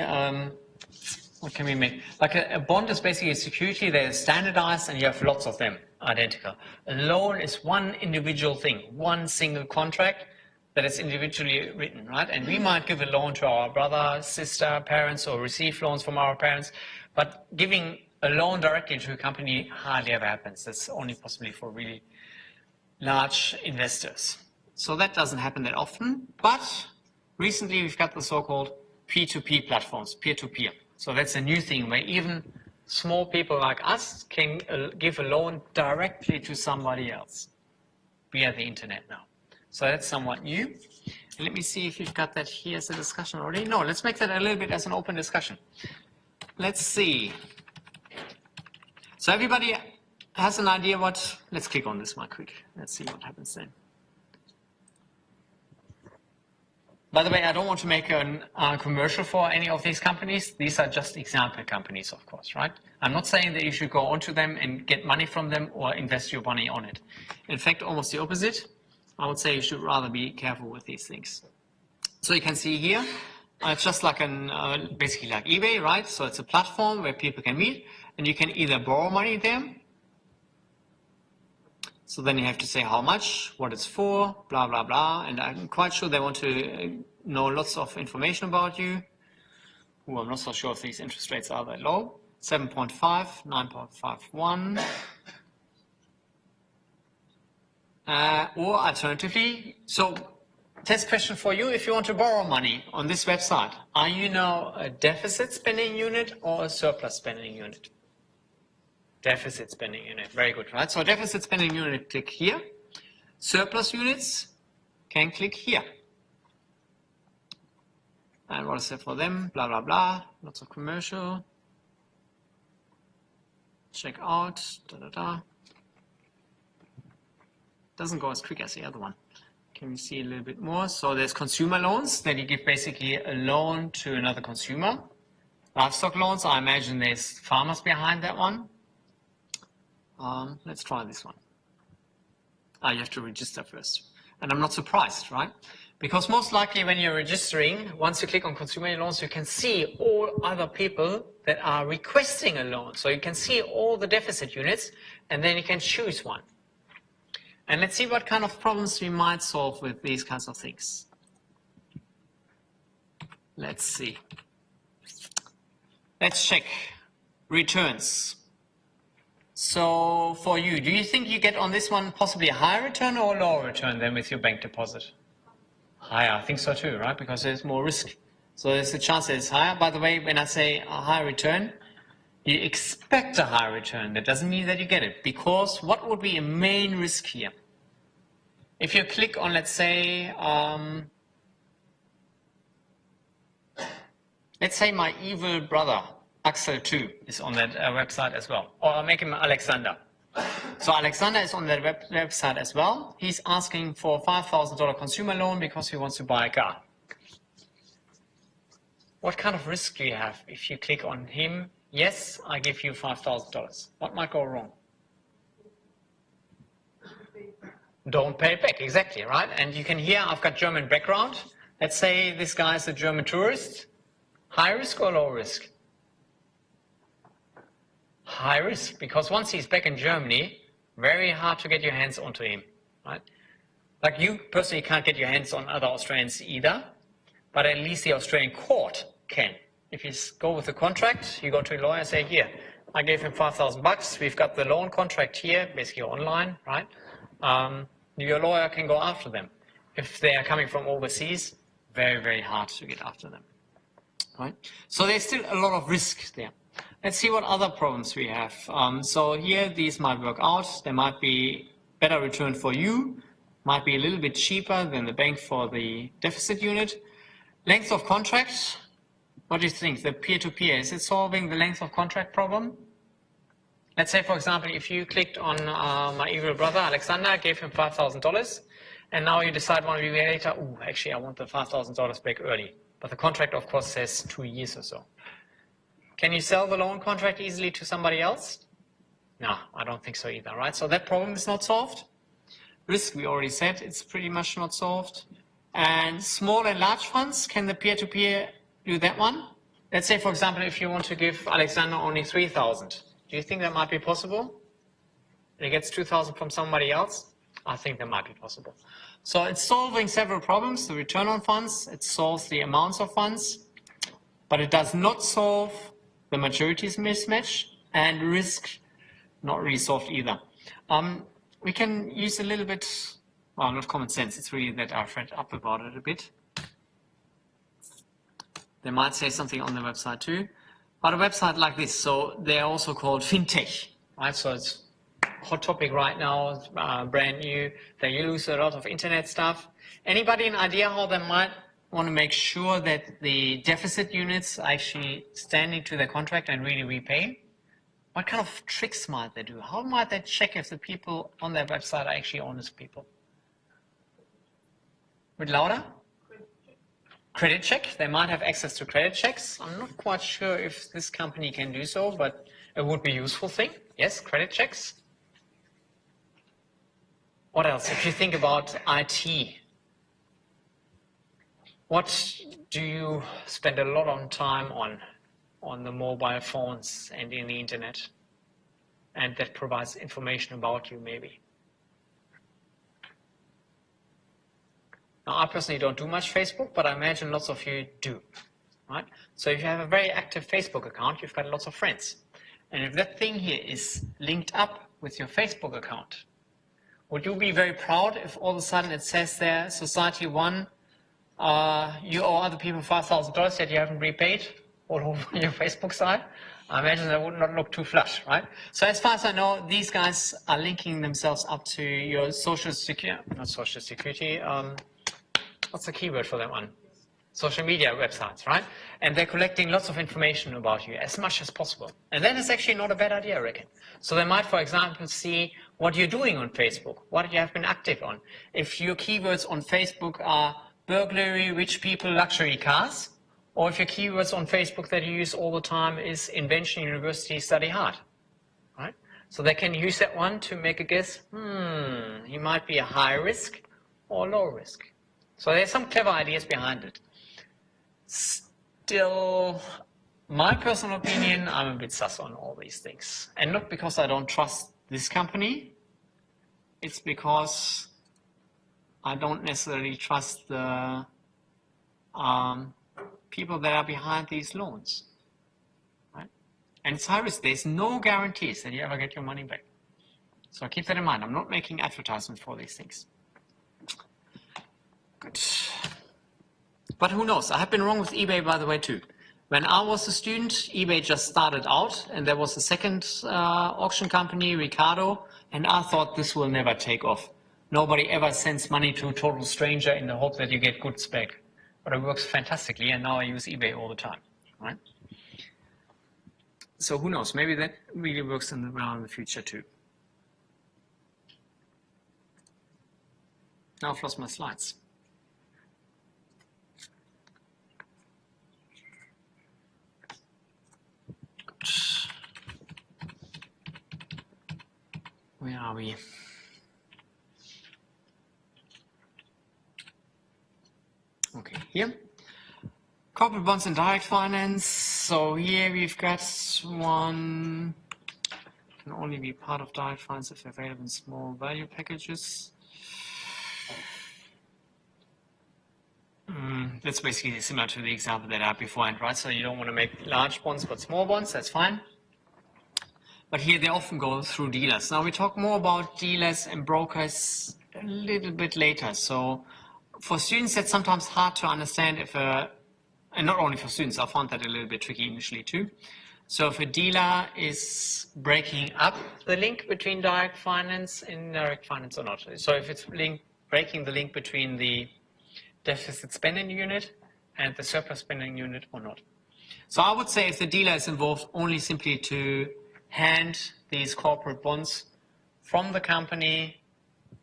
what can we make? Like a bond is basically a security that is standardized and you have lots of them, identical. A loan is one individual thing, one single contract that is individually written, right? And we might give a loan to our brother, sister, parents, or receive loans from our parents, but giving a loan directly to a company hardly ever happens. That's only possibly for really large investors. So that doesn't happen that often, but recently we've got the so-called P2P platforms, peer-to-peer. So that's a new thing where even small people like us can give a loan directly to somebody else via the internet now. So that's somewhat new. And let me see if you've got that here as a discussion already. No, let's make that a little bit as an open discussion. Let's see. So everybody has an idea what, let's click on this one quick. Let's see what happens then. By the way, I don't want to make a commercial for any of these companies. These are just example companies, of course, right? I'm not saying that you should go onto them and get money from them or invest your money on it. In fact, almost the opposite. I would say you should rather be careful with these things. So you can see here, it's just like basically like eBay, right? So it's a platform where people can meet and you can either borrow money there. So then you have to say how much, what it's for, blah, blah, blah. And I'm quite sure they want to know lots of information about you. Ooh, I'm not so sure if these interest rates are that low. 7.5, 9.51. Or alternatively, so test question for you, if you want to borrow money on this website, are you now a deficit spending unit or a surplus spending unit? Deficit spending unit, very good, right? So deficit spending unit, click here. Surplus units can click here. And what is it for them? Blah, blah, blah. Lots of commercial. Check out, da, da, da. Doesn't go as quick as the other one. Can we see a little bit more? So there's consumer loans that you give basically a loan to another consumer. Livestock loans, I imagine there's farmers behind that one. Let's try this one. You have to register first. And I'm not surprised, right? Because most likely when you're registering, once you click on consumer loans, you can see all other people that are requesting a loan. So you can see all the deficit units and then you can choose one. And let's see what kind of problems we might solve with these kinds of things. Let's see. Let's check returns. So for you, do you think you get on this one possibly a higher return or a lower return than with your bank deposit? Higher, I think so too, right? Because there's more risk. So there's a chance that it's higher. By the way, when I say a higher return, you expect a higher return. That doesn't mean that you get it. Because what would be a main risk here? If you click on, let's say my evil brother, Axel too is on that website as well. Or I'll make him Alexander. So Alexander is on that website as well. He's asking for a $5,000 consumer loan because he wants to buy a car. What kind of risk do you have if you click on him? Yes, I give you $5,000. What might go wrong? Don't pay it back, exactly, right? And you can hear I've got German background. Let's say this guy is a German tourist. High risk or low risk? High risk, because once he's back in Germany, very hard to get your hands onto him, right? Like you personally can't get your hands on other Australians either, but at least the Australian court can. If you go with the contract, you go to a lawyer and say, here, I gave him $5,000. We've got the loan contract here, basically online, right? Your lawyer can go after them. If they are coming from overseas, very, very hard to get after them, right? So there's still a lot of risk there. Let's see what other problems we have. So here, these might work out. There might be better return for you, might be a little bit cheaper than the bank for the deficit unit. Length of contract, what do you think? The peer-to-peer, is it solving the length of contract problem? Let's say, for example, if you clicked on my evil brother, Alexander, gave him $5,000, and now you decide 1 week later, oh, actually, I want the $5,000 back early. But the contract, of course, says 2 years or so. Can you sell the loan contract easily to somebody else? No, I don't think so either, right? So that problem is not solved. Risk, we already said, it's pretty much not solved. And small and large funds, can the peer-to-peer do that one? Let's say, for example, if you want to give Alexander only 3,000, do you think that might be possible? And he gets 2,000 from somebody else? I think that might be possible. So it's solving several problems, the return on funds, it solves the amounts of funds, but it does not solve the maturities mismatch, and risk, not really solved either. We can use a little bit, well, not common sense, it's really that I've read up about it a bit. They might say something on the website too, but a website like this, so they're also called fintech, right? So it's a hot topic right now, brand new, they use a lot of internet stuff. Anybody an idea how they might want to make sure that the deficit units are actually standing to their contract and really repay? What kind of tricks might they do? How might they check if the people on their website are actually honest people? A bit louder? Credit check. They might have access to credit checks. I'm not quite sure if this company can do so, but it would be a useful thing. Yes, credit checks. What else? If you think about IT, what do you spend a lot of time on the mobile phones and in the internet? And that provides information about you, maybe. Now, I personally don't do much Facebook, but I imagine lots of you do, right? So if you have a very active Facebook account, you've got lots of friends. And if that thing here is linked up with your Facebook account, would you be very proud if all of a sudden it says there, Society 1, you owe other people $5,000 that you haven't repaid all over your Facebook site? I imagine that would not look too flush, right? So as far as I know, these guys are linking themselves up to your social security, not social security, what's the keyword for that one? Social media websites, right? And they're collecting lots of information about you as much as possible. And that is actually not a bad idea, I reckon. So they might, for example, see what you're doing on Facebook, what you have been active on. If your keywords on Facebook are burglary, rich people, luxury cars, or if your keywords on Facebook that you use all the time is invention, university, study hard, right? So they can use that one to make a guess, he might be a high risk or low risk. So there's some clever ideas behind it. Still, my personal opinion, I'm a bit sus on all these things. And not because I don't trust this company, it's because I don't necessarily trust the people that are behind these loans, right? And it's high risk. There's no guarantees that you ever get your money back. So keep that in mind. I'm not making advertisements for these things. Good. But who knows? I have been wrong with eBay, by the way, too. When I was a student, eBay just started out, and there was a second auction company, Ricardo, and I thought this will never take off. Nobody ever sends money to a total stranger in the hope that you get goods back. But it works fantastically, and now I use eBay all the time, right? So who knows, maybe that really works in the future too. Now I've lost my slides. Where are we? Okay, here. Corporate bonds and direct finance. So here we've got one, can only be part of direct finance if available in small value packages. That's basically similar to the example that I had beforehand, right? So you don't want to make large bonds, but small bonds, that's fine. But here they often go through dealers. Now we talk more about dealers and brokers a little bit later. So for students, that's sometimes hard to understand if and not only for students, I found that a little bit tricky initially too. So if a dealer is breaking up the link between direct finance and indirect finance or not. So if it's breaking the link between the deficit spending unit and the surplus spending unit or not. So I would say if the dealer is involved only simply to hand these corporate bonds from the company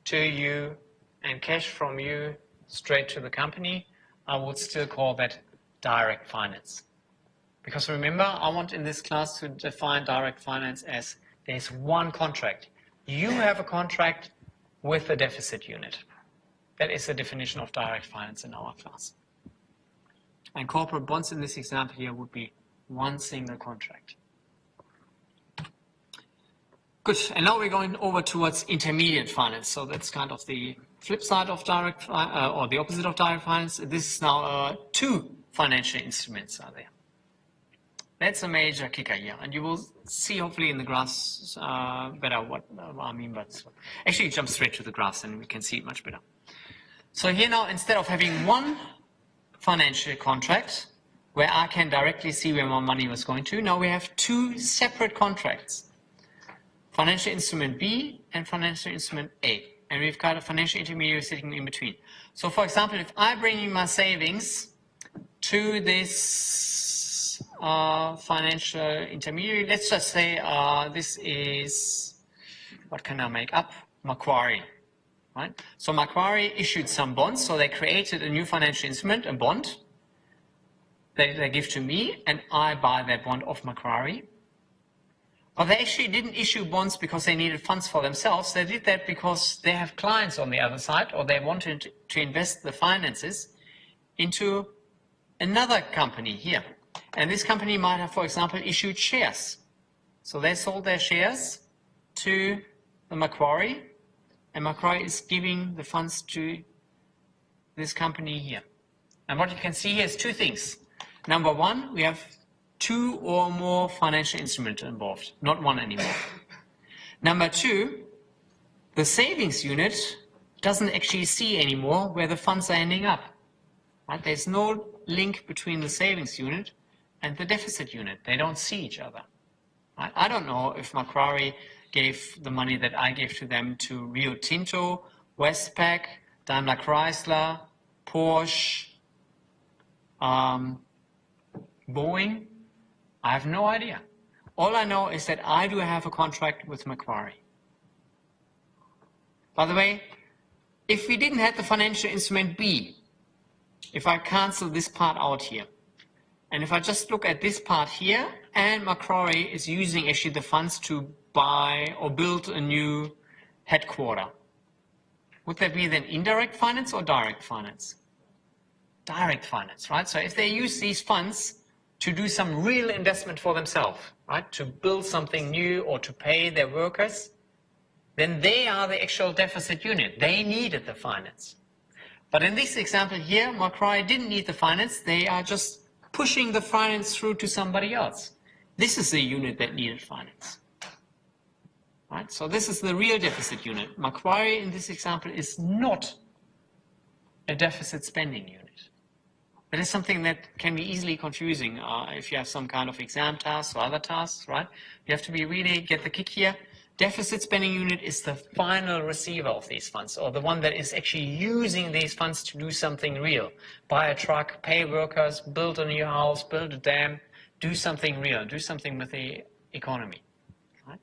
to you and cash from you straight to the company, I would still call that direct finance. Because remember, I want in this class to define direct finance as there's one contract. You have a contract with the deficit unit. That is the definition of direct finance in our class. And corporate bonds in this example here would be one single contract. Good, and now we're going over towards intermediate finance. So that's kind of the flip side of direct, or the opposite of direct finance. This is now two financial instruments are there. That's a major kicker here, and you will see hopefully in the graphs better what I mean by this one. Actually, jump straight to the graphs and we can see it much better. So here now, instead of having one financial contract where I can directly see where my money was going to, now we have two separate contracts. Financial instrument B and financial instrument A. And we've got a financial intermediary sitting in between. So for example, if I bring in my savings to this financial intermediary, let's just say this is, what can I make up? Macquarie. Right? So Macquarie issued some bonds, so they created a new financial instrument, a bond, that they give to me, and I buy that bond of Macquarie. But they actually didn't issue bonds because they needed funds for themselves. They did that because they have clients on the other side, or they wanted to invest the finances into another company here. And this company might have, for example, issued shares. So they sold their shares to the Macquarie, and Macquarie is giving the funds to this company here. And what you can see here is two things. Number one, we have two or more financial instruments involved, not one anymore. Number two, the savings unit doesn't actually see anymore where the funds are ending up. Right? There's no link between the savings unit and the deficit unit. They don't see each other. Right? I don't know if Macquarie gave the money that I gave to them to Rio Tinto, Westpac, Daimler Chrysler, Porsche, Boeing. I have no idea. All I know is that I do have a contract with Macquarie. By the way, if we didn't have the financial instrument B, if I cancel this part out here, and if I just look at this part here, and Macquarie is using actually the funds to buy or build a new headquarter, would that be then indirect finance or direct finance? Direct finance, right? So if they use these funds to do some real investment for themselves, right? To build something new or to pay their workers, then they are the actual deficit unit. They needed the finance. But in this example here, Macquarie didn't need the finance. They are just pushing the finance through to somebody else. This is the unit that needed finance. Right? So this is the real deficit unit. Macquarie in this example is not a deficit spending unit. That is something that can be easily confusing if you have some kind of exam tasks or other tasks, right? You have to be really get the kick here. Deficit spending unit is the final receiver of these funds, or the one that is actually using these funds to do something real. Buy a truck, pay workers, build a new house, build a dam, do something real, do something with the economy. Right?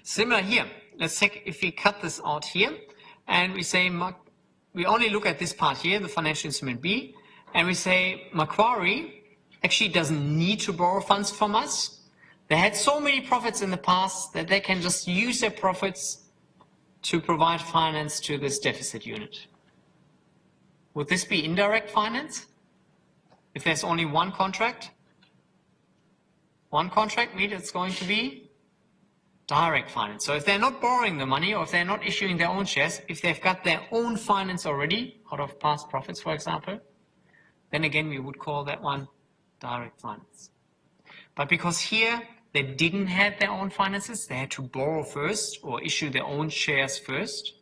Similar here. Let's take, if we cut this out here, and we say, we only look at this part here, the financial instrument B, and we say Macquarie actually doesn't need to borrow funds from us. They had so many profits in the past that they can just use their profits to provide finance to this deficit unit. Would this be indirect finance? If there's only one contract? One contract means it's going to be direct finance. So if they're not borrowing the money, or if they're not issuing their own shares, if they've got their own finance already out of past profits, for example, then again we would call that one direct finance. But because here they didn't have their own finances, they had to borrow first or issue their own shares first,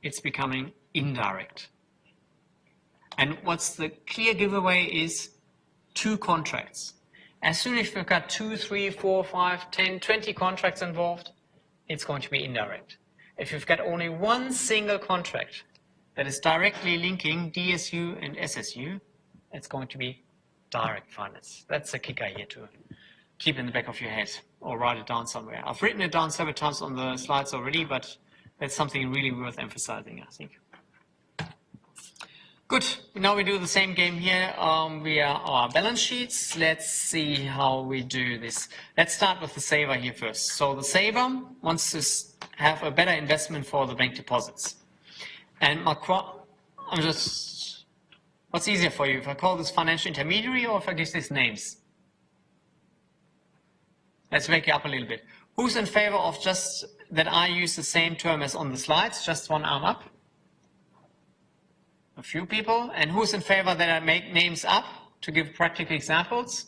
it's becoming indirect. And what's the clear giveaway is 2 contracts. As soon as we've got 2, 3, 4, 5, 10, 20 contracts involved, it's going to be indirect. If you've got only one single contract that is directly linking DSU and SSU, it's going to be direct finance. That's a kicker here to keep in the back of your head or write it down somewhere. I've written it down several times on the slides already, but that's something really worth emphasizing, I think. Good. Now we do the same game here via our balance sheets. Let's see how we do this. Let's start with the saver here first. So the saver wants to have a better investment for the bank deposits. And what's easier for you, if I call this financial intermediary or if I give these names? Let's wake you up a little bit. Who's in favor of just that I use the same term as on the slides, just one arm up? A few people. And who's in favor that I make names up to give practical examples?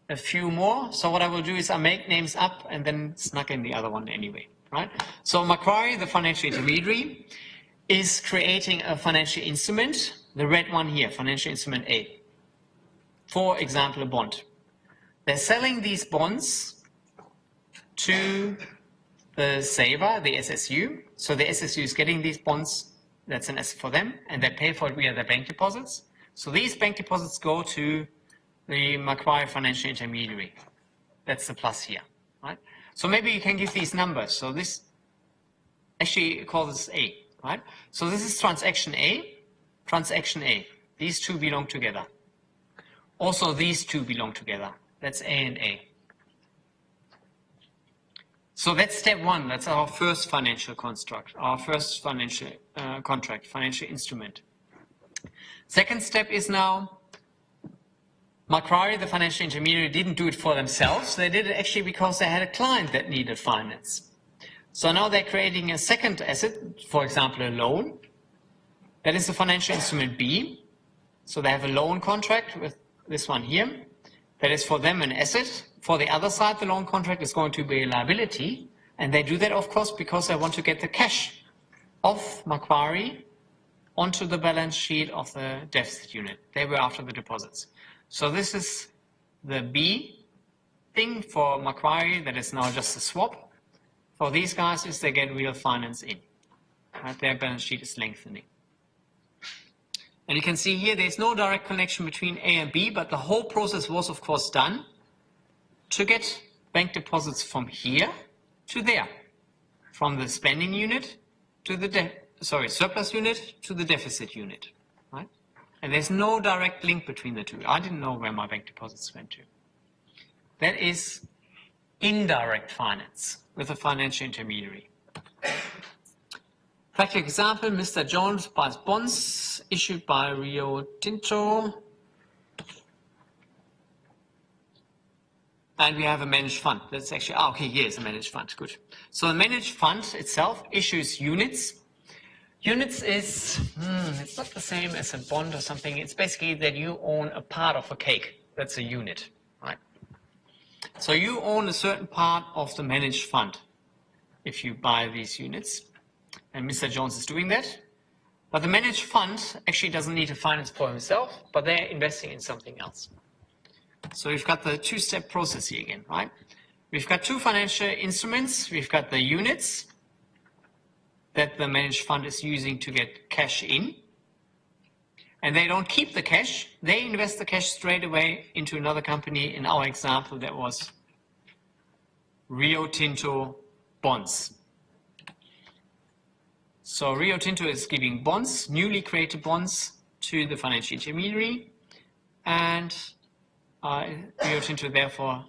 A few more. So what I will do is I make names up and then snuck in the other one anyway, right? So Macquarie, the financial intermediary, is creating a financial instrument, the red one here, financial instrument A. For example, a bond. They're selling these bonds to the saver, the SSU. So the SSU is getting these bonds. That's an asset for them, and they pay for it via their bank deposits. So these bank deposits go to the Macquarie financial intermediary. That's the plus here, right? So maybe you can give these numbers. So this, actually call this A, right? So this is transaction A, transaction A. These two belong together. Also, these two belong together. That's A and A. So that's step 1. That's our first financial construct, our first financial contract, financial instrument. Second step is now Macquarie, the financial intermediary, didn't do it for themselves. They did it actually because they had a client that needed finance. So now they're creating a second asset, for example, a loan. That is the financial instrument B. So they have a loan contract with this one here. That is for them an asset. For the other side, the loan contract is going to be a liability. And they do that, of course, because they want to get the cash of Macquarie onto the balance sheet of the deficit unit. They were after the deposits. So this is the B thing for Macquarie that is now just a swap. For these guys is they get real finance in. Right? Their balance sheet is lengthening. And you can see here there's no direct connection between A and B, but the whole process was, of course, done to get bank deposits from here to there, from the spending unit to the surplus unit to the deficit unit, right? And there's no direct link between the two. I didn't know where my bank deposits went to. That is indirect finance with a financial intermediary. Practical example, Mr. Jones buys bonds issued by Rio Tinto. And we have a managed fund. That's actually, okay, here's a managed fund, good. So the managed fund itself issues units. Units is, it's not the same as a bond or something. It's basically that you own a part of a cake. That's a unit, right? So you own a certain part of the managed fund if you buy these units. And Mr. Jones is doing that. But the managed fund actually doesn't need to finance for himself, but they're investing in something else. So we've got the two-step process here again, right? We've got two financial instruments. We've got the units that the managed fund is using to get cash in. And they don't keep the cash, they invest the cash straight away into another company. In our example, that was Rio Tinto bonds. So Rio Tinto is giving bonds, newly created bonds, to the financial intermediary, and Rio Tinto therefore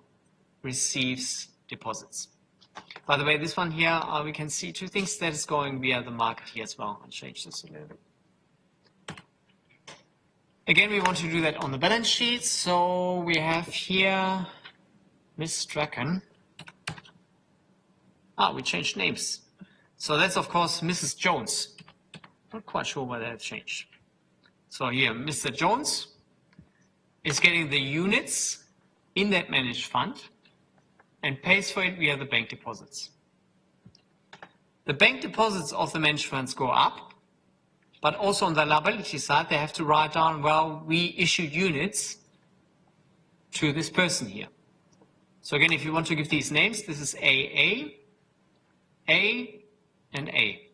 receives deposits. By the way, this one here, we can see two things that is going via the market here as well. I'll change this a little bit. Again, we want to do that on the balance sheet. So we have here Miss Strachan. We changed names. So that's, of course, Mrs. Jones. Not quite sure why that changed. So here, Mr. Jones is getting the units in that managed fund and pays for it via the bank deposits. The bank deposits of the managed funds go up, but also on the liability side, they have to write down, well, we issued units to this person here. So again, if you want to give these names, this is AA, A, and A.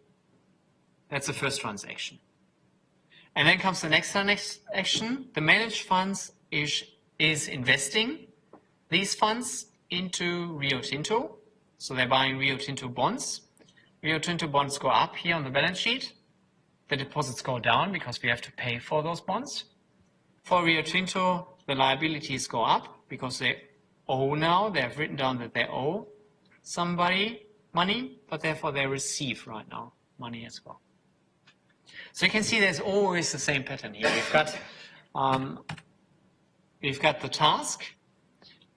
That's the first transaction. And then comes the next transaction. The managed funds is investing these funds into Rio Tinto. So they're buying Rio Tinto bonds. Rio Tinto bonds go up here on the balance sheet. The deposits go down because we have to pay for those bonds. For Rio Tinto, the liabilities go up because they owe now. They have written down that they owe somebody money, but therefore they receive right now money as well. So you can see there's always the same pattern here. We've got the task.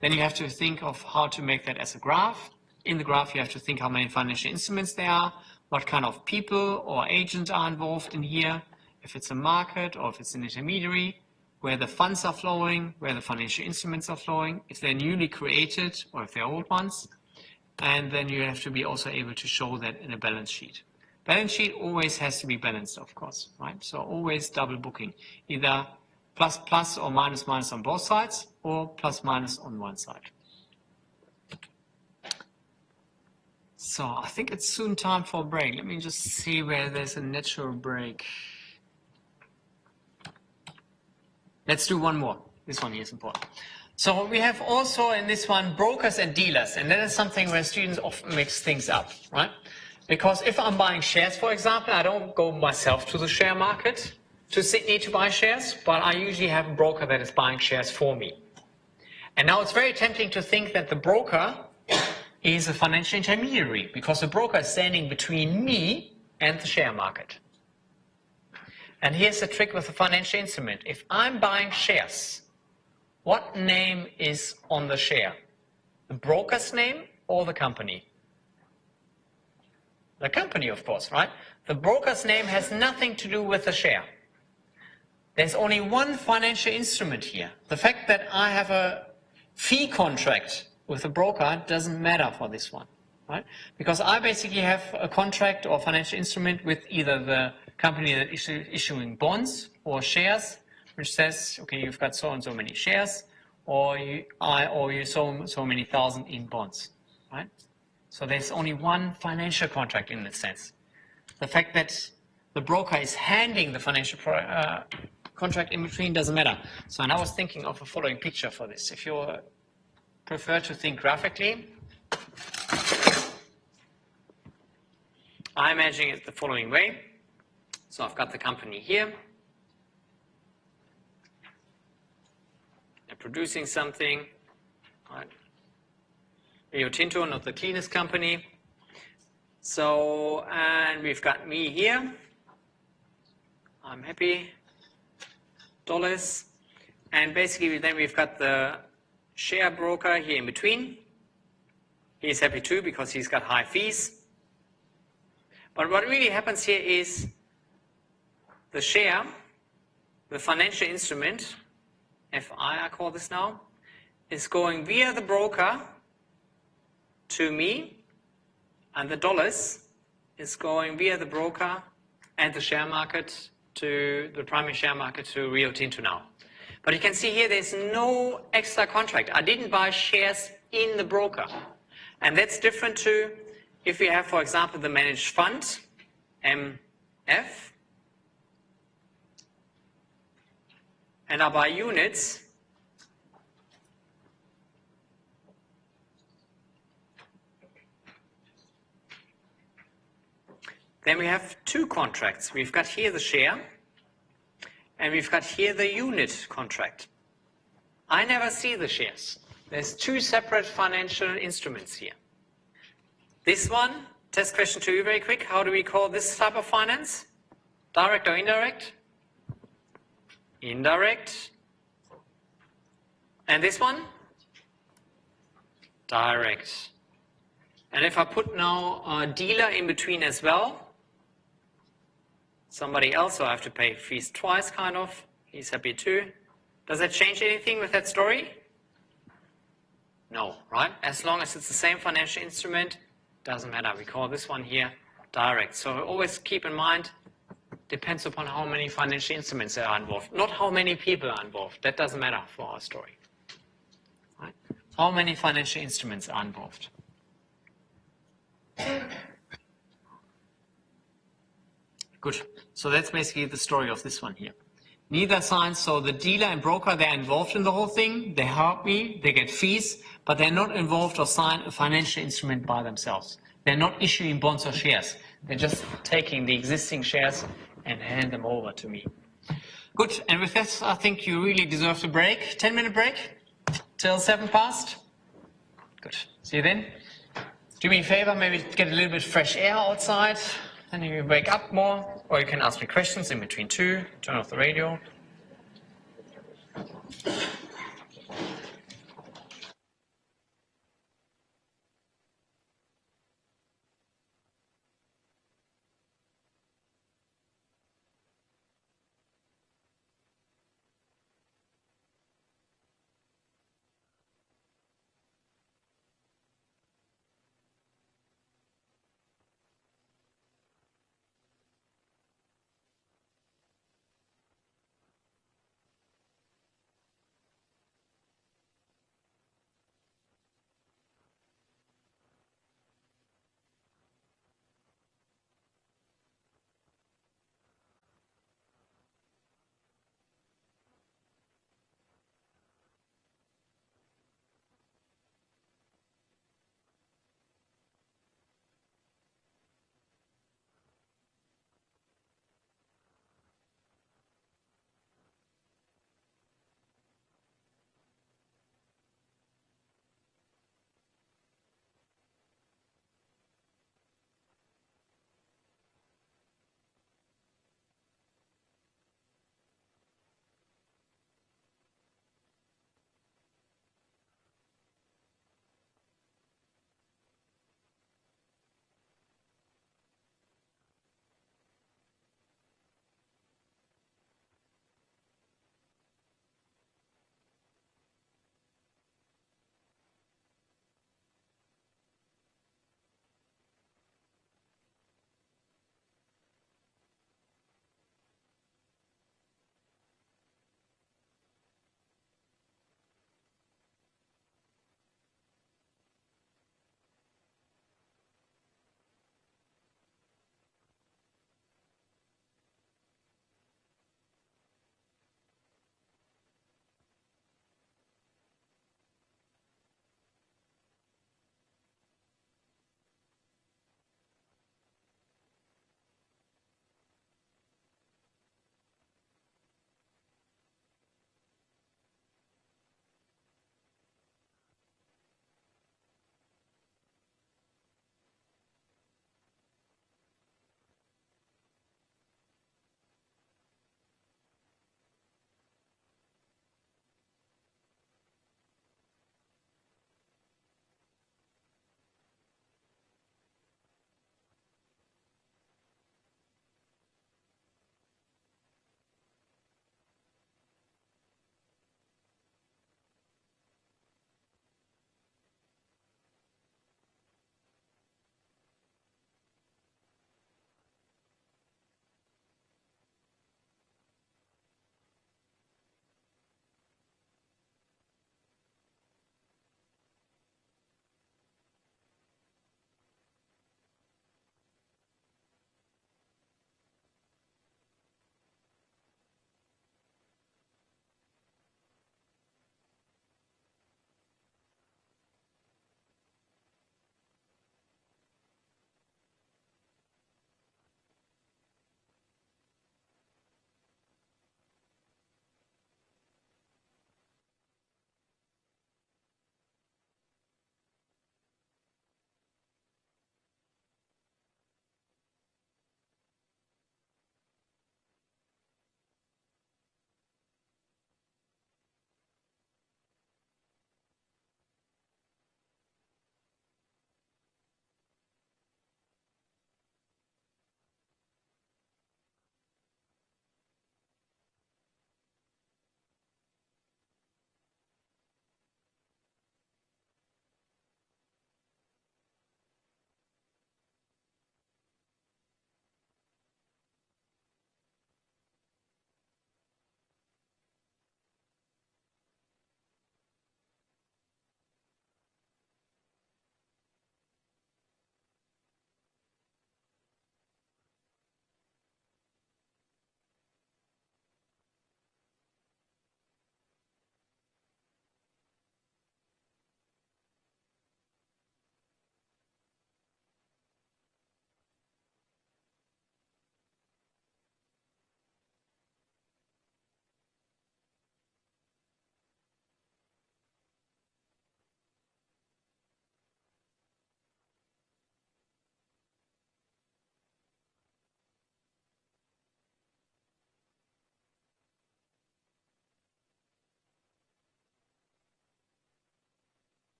Then you have to think of how to make that as a graph. In the graph, you have to think how many financial instruments there are, what kind of people or agents are involved in here, if it's a market or if it's an intermediary, where the funds are flowing, where the financial instruments are flowing, if they're newly created or if they're old ones. And then you have to be also able to show that in a balance sheet. Balance sheet always has to be balanced, of course, right? So always double booking, either plus plus or minus minus on both sides, or plus minus on one side. So I think it's soon time for a break. Let me just see where there's a natural break. Let's do one more. This one here is important. So we have also in this one brokers and dealers, and that is something where students often mix things up, right? Because if I'm buying shares, for example, I don't go myself to the share market to Sydney to buy shares, but I usually have a broker that is buying shares for me. And now it's very tempting to think that the broker is a financial intermediary because the broker is standing between me and the share market. And here's the trick with the financial instrument. If I'm buying shares, what name is on the share? The broker's name or the company? The company, of course, right? The broker's name has nothing to do with the share. There's only one financial instrument here. The fact that I have a fee contract with a broker doesn't matter for this one, right? Because I basically have a contract or financial instrument with either the company that is issuing bonds or shares, which says, okay, you've got so and so many shares, or you so many thousand in bonds, right? So there's only one financial contract in this sense. The fact that the broker is handing the financial contract in between doesn't matter. So and I was thinking of a following picture for this. If you prefer to think graphically, I'm imagining it the following way. So I've got the company here. They're producing something. Right. Rio Tinto, not the cleanest company. So, and we've got me here. I'm happy. Dollars. And basically then we've got the share broker here in between. He's happy too because he's got high fees. But what really happens here is the share, the financial instrument, FI I call this now, is going via the broker to me, and the dollars is going via the broker and the share market to the primary share market to Rio Tinto now. But you can see here there's no extra contract. I didn't buy shares in the broker. And that's different to if we have, for example, the managed fund, MF. and I buy units, then we have two contracts. We've got here the share, and we've got here the unit contract. I never see the shares. There's two separate financial instruments here. This one, test question to you very quick. How do we call this type of finance? Direct or indirect? Indirect. And this one? Direct. And if I put now a dealer in between as well, somebody else, so I have to pay fees twice, kind of. He's happy too. Does that change anything with that story? No, right? As long as it's the same financial instrument, doesn't matter. We call this one here direct. So always keep in mind, depends upon how many financial instruments are involved, not how many people are involved. That doesn't matter for our story. Right? How many financial instruments are involved? Good. So that's basically the story of this one here. Neither side, so the dealer and broker, they're involved in the whole thing. They help me, they get fees, but they're not involved or sign a financial instrument by themselves. They're not issuing bonds or shares. They're just taking the existing shares and hand them over to me. Good. And with that, I think you really deserve a break. 10-minute break till 7 past. Good. See you then. Do me a favor, maybe get a little bit fresh air outside. Then you wake up more, or you can ask me questions in between too. Turn off the radio.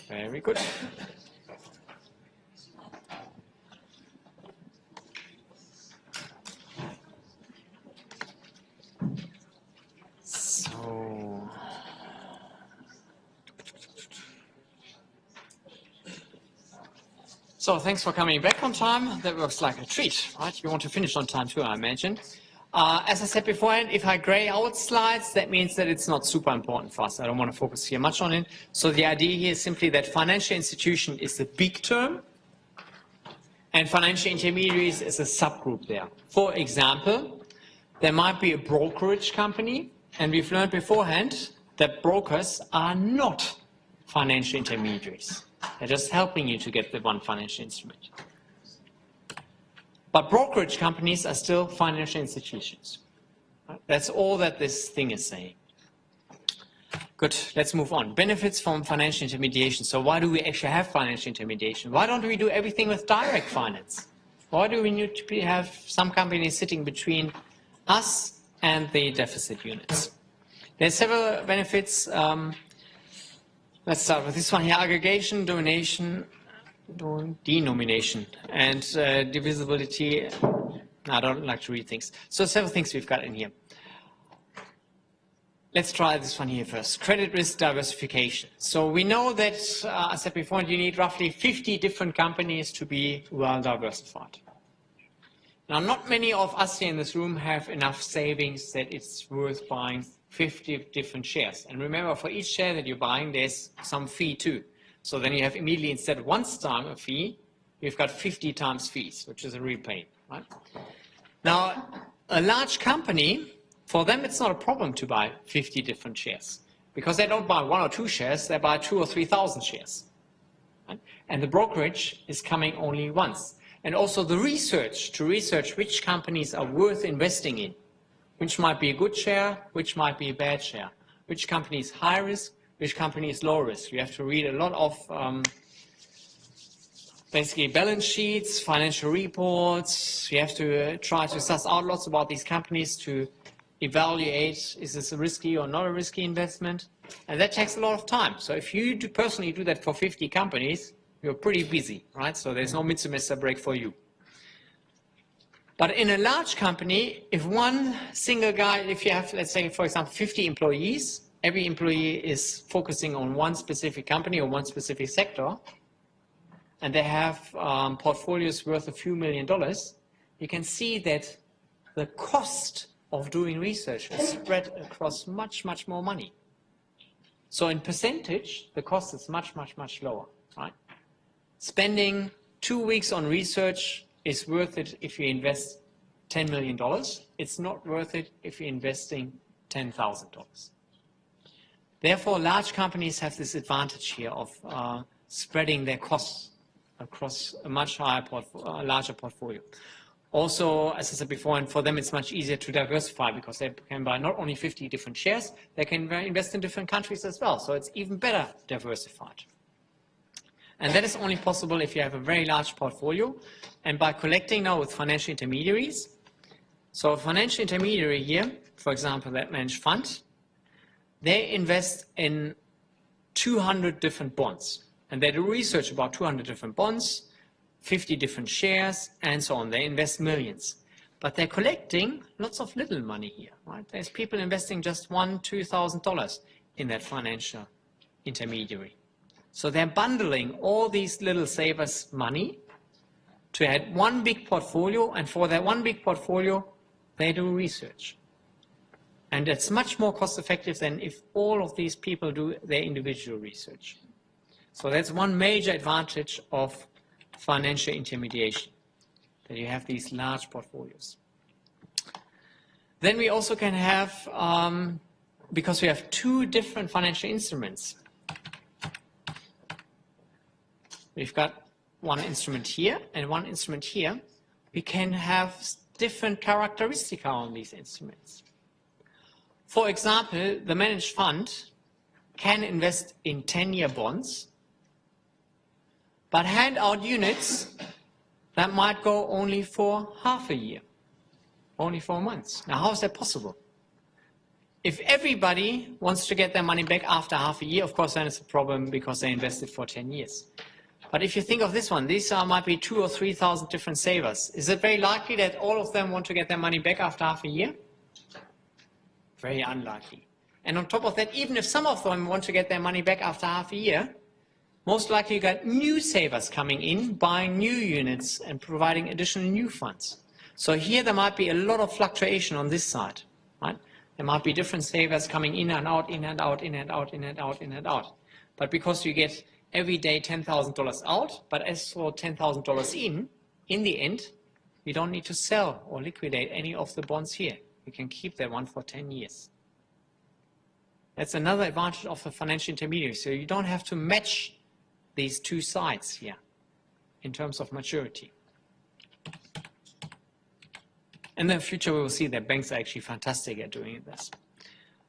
Very good. So thanks for coming back on time. That works like a treat, right? You want to finish on time too, I imagine. As I said beforehand, if I gray out slides, that means that it's not super important for us. I don't want to focus here much on it. So the idea here is simply that financial institution is the big term, and financial intermediaries is a subgroup there. For example, there might be a brokerage company, and we've learned beforehand that brokers are not financial intermediaries. They're just helping you to get the one financial instrument. But brokerage companies are still financial institutions. That's all that this thing is saying. Good, let's move on. Benefits from financial intermediation. So why do we actually have financial intermediation? Why don't we do everything with direct finance? Why do we need to have some companies sitting between us and the deficit units? There's several benefits. Let's start with this one here: aggregation, denomination, and divisibility. I don't like to read things. So several things we've got in here. Let's try this one here first. Credit risk diversification. So we know that, as I said before, you need roughly 50 different companies to be well diversified. Now, not many of us here in this room have enough savings that it's worth buying 50 different shares. And remember, for each share that you're buying, there's some fee too. So then you have immediately, instead of once time a fee, you've got 50 times fees, which is a real pain, right? Now, a large company, for them, it's not a problem to buy 50 different shares, because they don't buy 1 or 2 shares, they buy 2,000 or 3,000 shares. Right? And the brokerage is coming only once. And also the research, to research which companies are worth investing in, which might be a good share, which might be a bad share, which company is high risk, which company is low risk. You have to read a lot of basically balance sheets, financial reports. You have to try to suss out lots about these companies to evaluate, is this a risky or not a risky investment? And that takes a lot of time. So if you personally do that for 50 companies, you're pretty busy, right? So there's no mid-semester break for you. But in a large company, if one single guy, if you have, let's say, for example, 50 employees, every employee is focusing on one specific company or one specific sector, and they have portfolios worth a few $1 million, you can see that the cost of doing research is spread across much, much more money. So in percentage, the cost is much, much, much lower, right? Spending 2 weeks on research is worth it if you invest $10 million. It's not worth it if you're investing $10,000. Therefore, large companies have this advantage here of spreading their costs across a much higher larger portfolio. Also, as I said before, and for them it's much easier to diversify because they can buy not only 50 different shares, they can invest in different countries as well. So it's even better diversified. And that is only possible if you have a very large portfolio and by collecting now with financial intermediaries. So a financial intermediary here, for example, that managed fund, they invest in 200 different bonds. And they do research about 200 different bonds, 50 different shares, and so on. They invest millions. But they're collecting lots of little money here, right? There's people investing just $1,000, $2,000 in that financial intermediary. So they're bundling all these little savers' money to add one big portfolio, and for that one big portfolio, they do research. And it's much more cost effective than if all of these people do their individual research. So that's one major advantage of financial intermediation, that you have these large portfolios. Then we also can have, because we have 2 different financial instruments, we've got one instrument here and one instrument here, we can have different characteristics on these instruments. For example, the managed fund can invest in 10-year bonds, but hand out units that might go only for half a year, only 4 months. Now, how is that possible? If everybody wants to get their money back after half a year, of course, then it's a problem because they invested for 10 years. But if you think of this one, these might be 2,000 or 3,000 different savers. Is it very likely that all of them want to get their money back after half a year? Very unlikely. And on top of that, even if some of them want to get their money back after half a year, most likely you got new savers coming in, buying new units and providing additional new funds. So here there might be a lot of fluctuation on this side, right? There might be different savers coming in and out, in and out, in and out, in and out, in and out. But because you get every day $10,000 out, but as for $10,000 in the end, you don't need to sell or liquidate any of the bonds here. You can keep that one for 10 years. That's another advantage of the financial intermediary. So you don't have to match these two sides here in terms of maturity. In the future, we will see that banks are actually fantastic at doing this.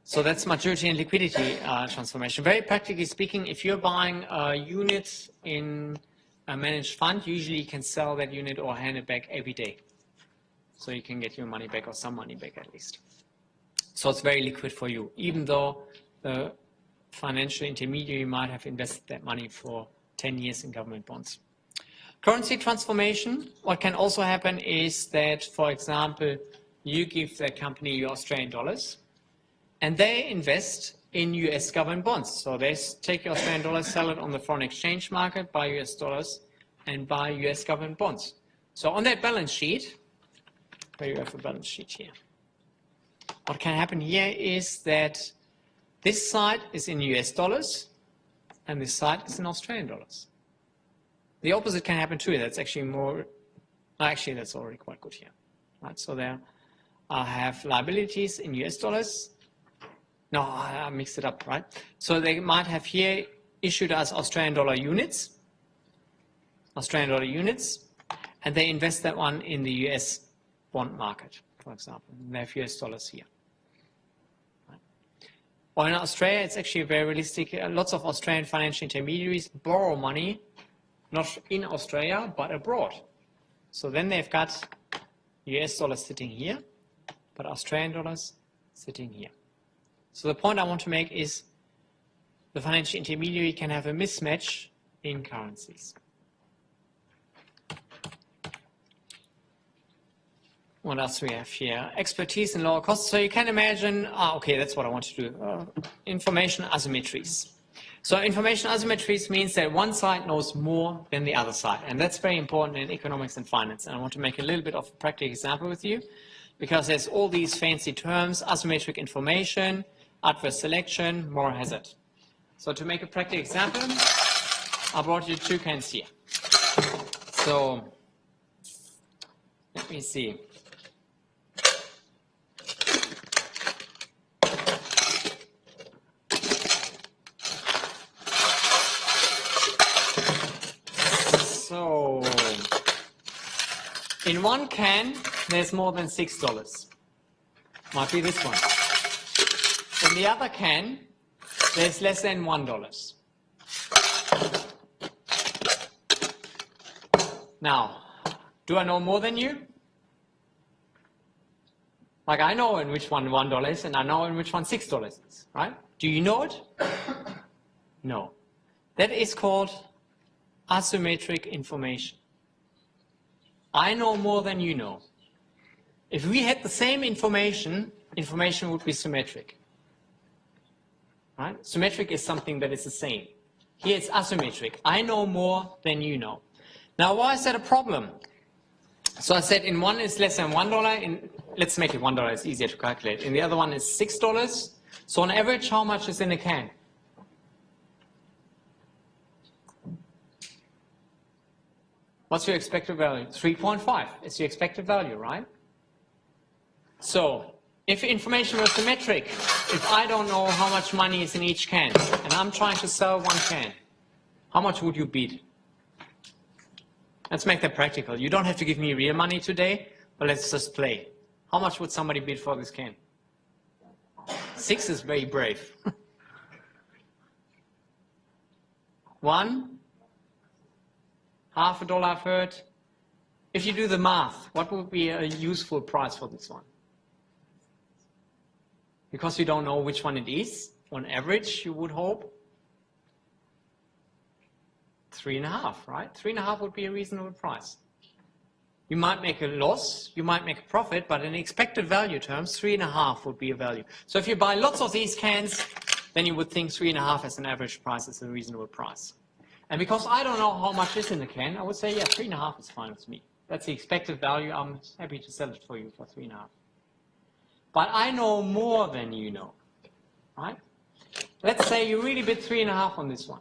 So that's maturity and liquidity transformation. Very practically speaking, if you're buying a unit in a managed fund, usually you can sell that unit or hand it back every day. So you can get your money back or some money back at least. So it's very liquid for you, even though the financial intermediary might have invested that money for 10 years in government bonds. Currency transformation, what can also happen is that, for example, you give that company your Australian dollars and they invest in US government bonds. So they take your Australian dollars, sell it on the foreign exchange market, buy US dollars and buy US government bonds. So on that balance sheet, where you have a balance sheet here, what can happen here is that this side is in US dollars and this side is in Australian dollars. The opposite can happen too. That's actually more, actually that's already quite good here. Right? So there I have liabilities in US dollars. No, I mixed it up, right? So they might have here issued us Australian dollar units, and they invest that one in the US bond market, for example. And they have US dollars here. Or in Australia, it's actually very realistic. Lots of Australian financial intermediaries borrow money, not in Australia, but abroad. So then they've got US dollars sitting here, but Australian dollars sitting here. So the point I want to make is the financial intermediary can have a mismatch in currencies. What else we have here? Expertise and lower costs. So you can imagine, okay, that's what I want to do. Information asymmetries. So information asymmetries means that one side knows more than the other side. And that's very important in economics and finance. And I want to make a little bit of a practical example with you because there's all these fancy terms, asymmetric information, adverse selection, moral hazard. So to make a practical example, I brought you two cans here. So let me see. So in one can, there's more than $6. Might be this one. In the other can, there's less than $1. Now, do I know more than you? Like I know in which one $1 is and I know in which one $6 is, right? Do you know it? No. That is called asymmetric information. I know more than you know. If we had the same information, information would be symmetric. Right? Symmetric is something that is the same. Here it's asymmetric. I know more than you know. Now, why is that a problem? So I said in one is less than $1. Let's make it $1. It's easier to calculate. In the other one is $6. So on average, how much is in a can? What's your expected value? 3.5 is your expected value, right? So if information was symmetric, if I don't know how much money is in each can, and I'm trying to sell one can, how much would you bid? Let's make that practical. You don't have to give me real money today, but let's just play. How much would somebody bid for this can? 6 is very brave. 1? Half a dollar, I've heard. If you do the math, what would be a useful price for this one? because you don't know which one it is. On average, you would hope 3.5, right? 3.5 would be a reasonable price. You might make a loss, you might make a profit, but in expected value terms, 3.5 would be a value. So if you buy lots of these cans, then you would think 3.5 as an average price is a reasonable price. And because I don't know how much is in the can, I would say, yeah, 3.5 is fine with me. That's the expected value. I'm happy to sell it for you for 3.5. But I know more than you know, right? Let's say you really bid 3.5 on this one.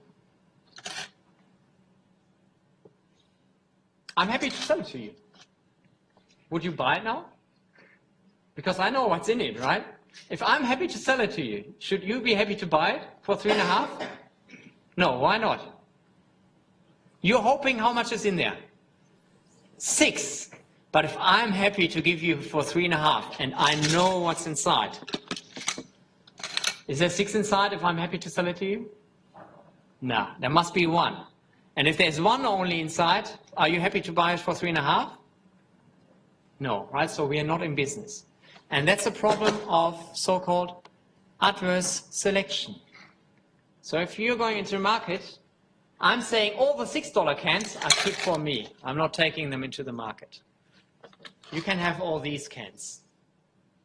I'm happy to sell it to you. Would you buy it now? Because I know what's in it, right? If I'm happy to sell it to you, should you be happy to buy it for 3.5? No, why not? You're hoping how much is in there? 6. But if I'm happy to give you for 3.5 and I know what's inside, is there 6 inside if I'm happy to sell it to you? No, there must be 1. And if there's 1 only inside, are you happy to buy it for 3.5? No, right? So we are not in business. And that's a problem of so-called adverse selection. So if you're going into the market, I'm saying all the $6 cans are good for me. I'm not taking them into the market. You can have all these cans,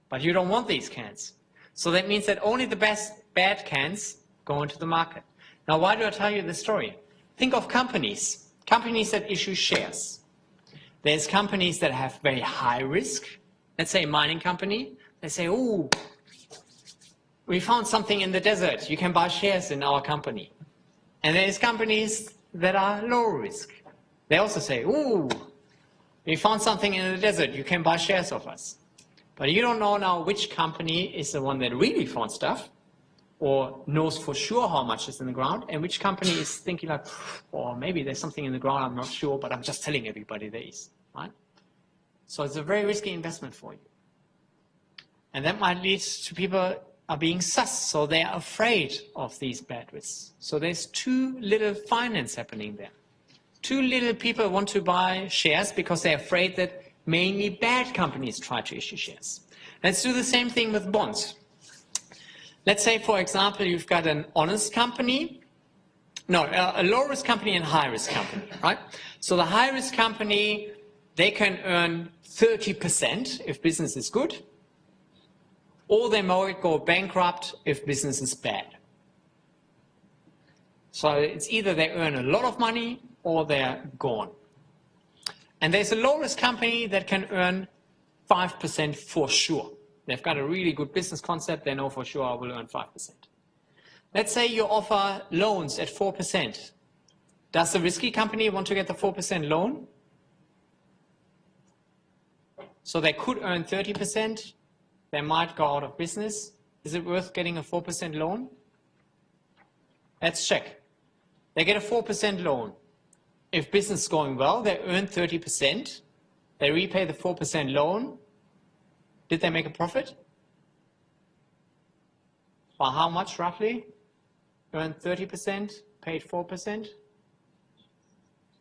but you don't want these cans. So that means that only the bad cans go into the market. Now, why do I tell you this story? Think of companies that issue shares. There's companies that have very high risk. Let's say a mining company. They say, oh, we found something in the desert. You can buy shares in our company. And there's companies that are low risk. They also say, oh, we found something in the desert. You can buy shares of us. But you don't know now which company is the one that really found stuff or knows for sure how much is in the ground, and which company is thinking like, oh, maybe there's something in the ground, I'm not sure, but I'm just telling everybody there is, right? So it's a very risky investment for you. And that might lead to people are being sus, so they're afraid of these bad risks. So there's too little finance happening there. Too little people want to buy shares because they're afraid that mainly bad companies try to issue shares. Let's do the same thing with bonds. Let's say, for example, you've got an honest company, a low-risk company and high-risk company, right? So the high-risk company, they can earn 30% if business is good, or they might go bankrupt if business is bad. So it's either they earn a lot of money or they're gone. And there's a low-risk company that can earn 5% for sure. They've got a really good business concept. They know for sure I will earn 5%. Let's say you offer loans at 4%. Does the risky company want to get the 4% loan? So they could earn 30%. They might go out of business. Is it worth getting a 4% loan? Let's check. They get a 4% loan. If business is going well, they earn 30%. They repay the 4% loan. Did they make a profit? By how much roughly? Earned 30%, paid 4%.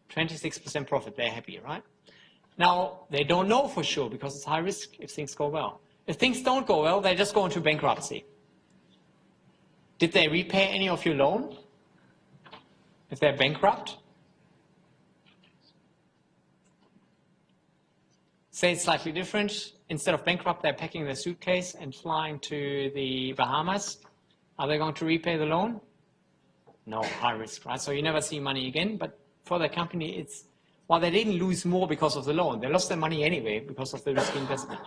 26% profit, they're happy, right? Now, they don't know for sure because it's high risk if things go well. If things don't go well, they just go into bankruptcy. Did they repay any of your loan? If they're bankrupt? Say it's slightly different. Instead of bankrupt, they're packing their suitcase and flying to the Bahamas. Are they going to repay the loan? No, high risk, right? So you never see money again, but for the company, it's, well, they didn't lose more because of the loan. They lost their money anyway because of the risky investment.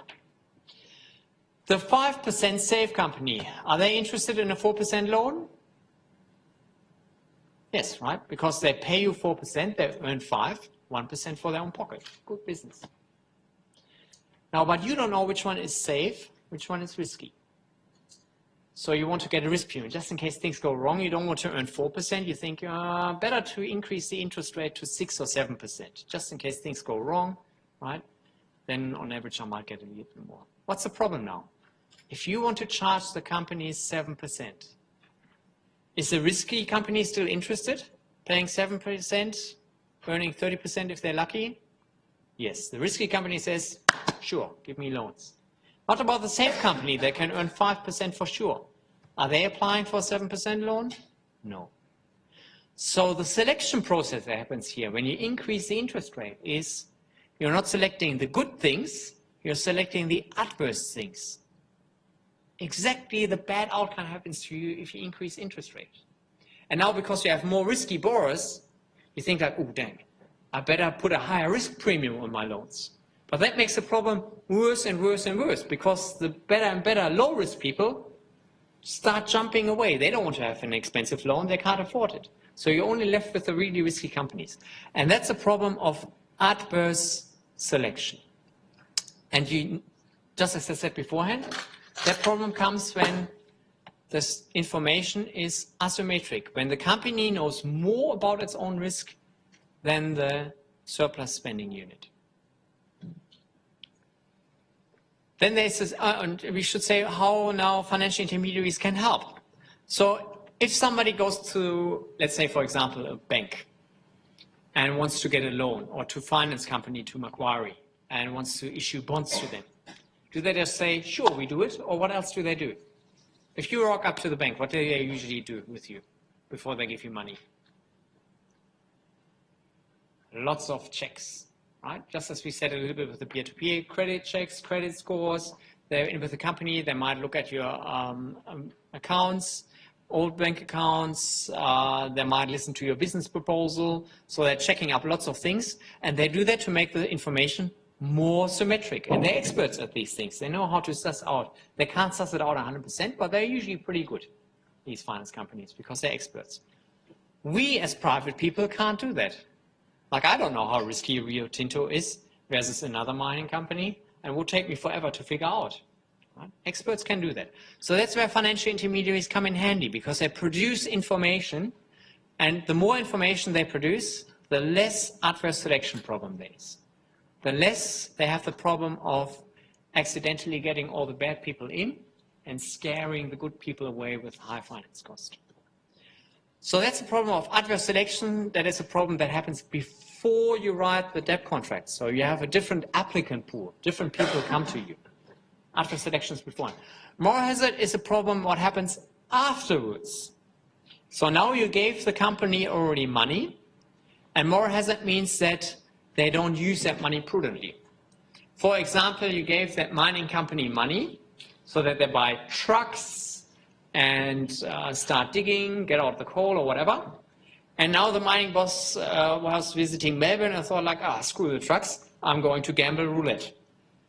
The 5% safe company, are they interested in a 4% loan? Yes, right? Because they pay you 4%, they earn 5%, 1% for their own pocket. Good business. Now, but you don't know which one is safe, which one is risky. So you want to get a risk premium. Just in case things go wrong, you don't want to earn 4%. You think better to increase the interest rate to 6 or 7%, just in case things go wrong, right? Then on average, I might get a little bit more. What's the problem now? If you want to charge the companies 7%, is the risky company still interested? Paying 7%, earning 30% if they're lucky? Yes, the risky company says, sure, give me loans. What about the safe company? They can earn 5% for sure. Are they applying for a 7% loan? No. So the selection process that happens here when you increase the interest rate is you're not selecting the good things, you're selecting the adverse things. Exactly the bad outcome happens to you if you increase interest rates. And now because you have more risky borrowers, you think like, oh dang, I better put a higher risk premium on my loans. But that makes the problem worse and worse and worse because the better and better low risk people start jumping away. They don't want to have an expensive loan, they can't afford it. So you're only left with the really risky companies. And that's a problem of adverse selection. And you, just as I said beforehand, that problem comes when this information is asymmetric, when the company knows more about its own risk than the surplus spending unit. Then there's this, and we should say how now financial intermediaries can help. So if somebody goes to, let's say, for example, a bank and wants to get a loan, or to finance company, to Macquarie, and wants to issue bonds to them, do they just say, sure, we do it, or what else do they do? If you rock up to the bank, what do they usually do with you before they give you money? Lots of checks, right? Just as we said a little bit with the peer-to-peer credit checks, credit scores. They're in with the company. They might look at your accounts, old bank accounts. They might listen to your business proposal. So they're checking up lots of things. And they do that to make the information more symmetric. And they're experts at these things. They know how to suss out. They can't suss it out 100%, but they're usually pretty good, these finance companies, because they're experts. We as private people can't do that. Like, I don't know how risky Rio Tinto is versus another mining company, and it will take me forever to figure out. Right? Experts can do that. So that's where financial intermediaries come in handy, because they produce information, and the more information they produce, the less adverse selection problem there is. The less they have the problem of accidentally getting all the bad people in and scaring the good people away with high finance cost. So that's a problem of adverse selection. That is a problem that happens before you write the debt contract. So you have a different applicant pool. Different people come to you. Adverse selection is before. Moral hazard is a problem what happens afterwards. So now you gave the company already money, and moral hazard means that they don't use that money prudently. For example, you gave that mining company money so that they buy trucks and start digging, get out the coal or whatever. And now the mining boss was visiting Melbourne and thought like, screw the trucks, I'm going to gamble roulette.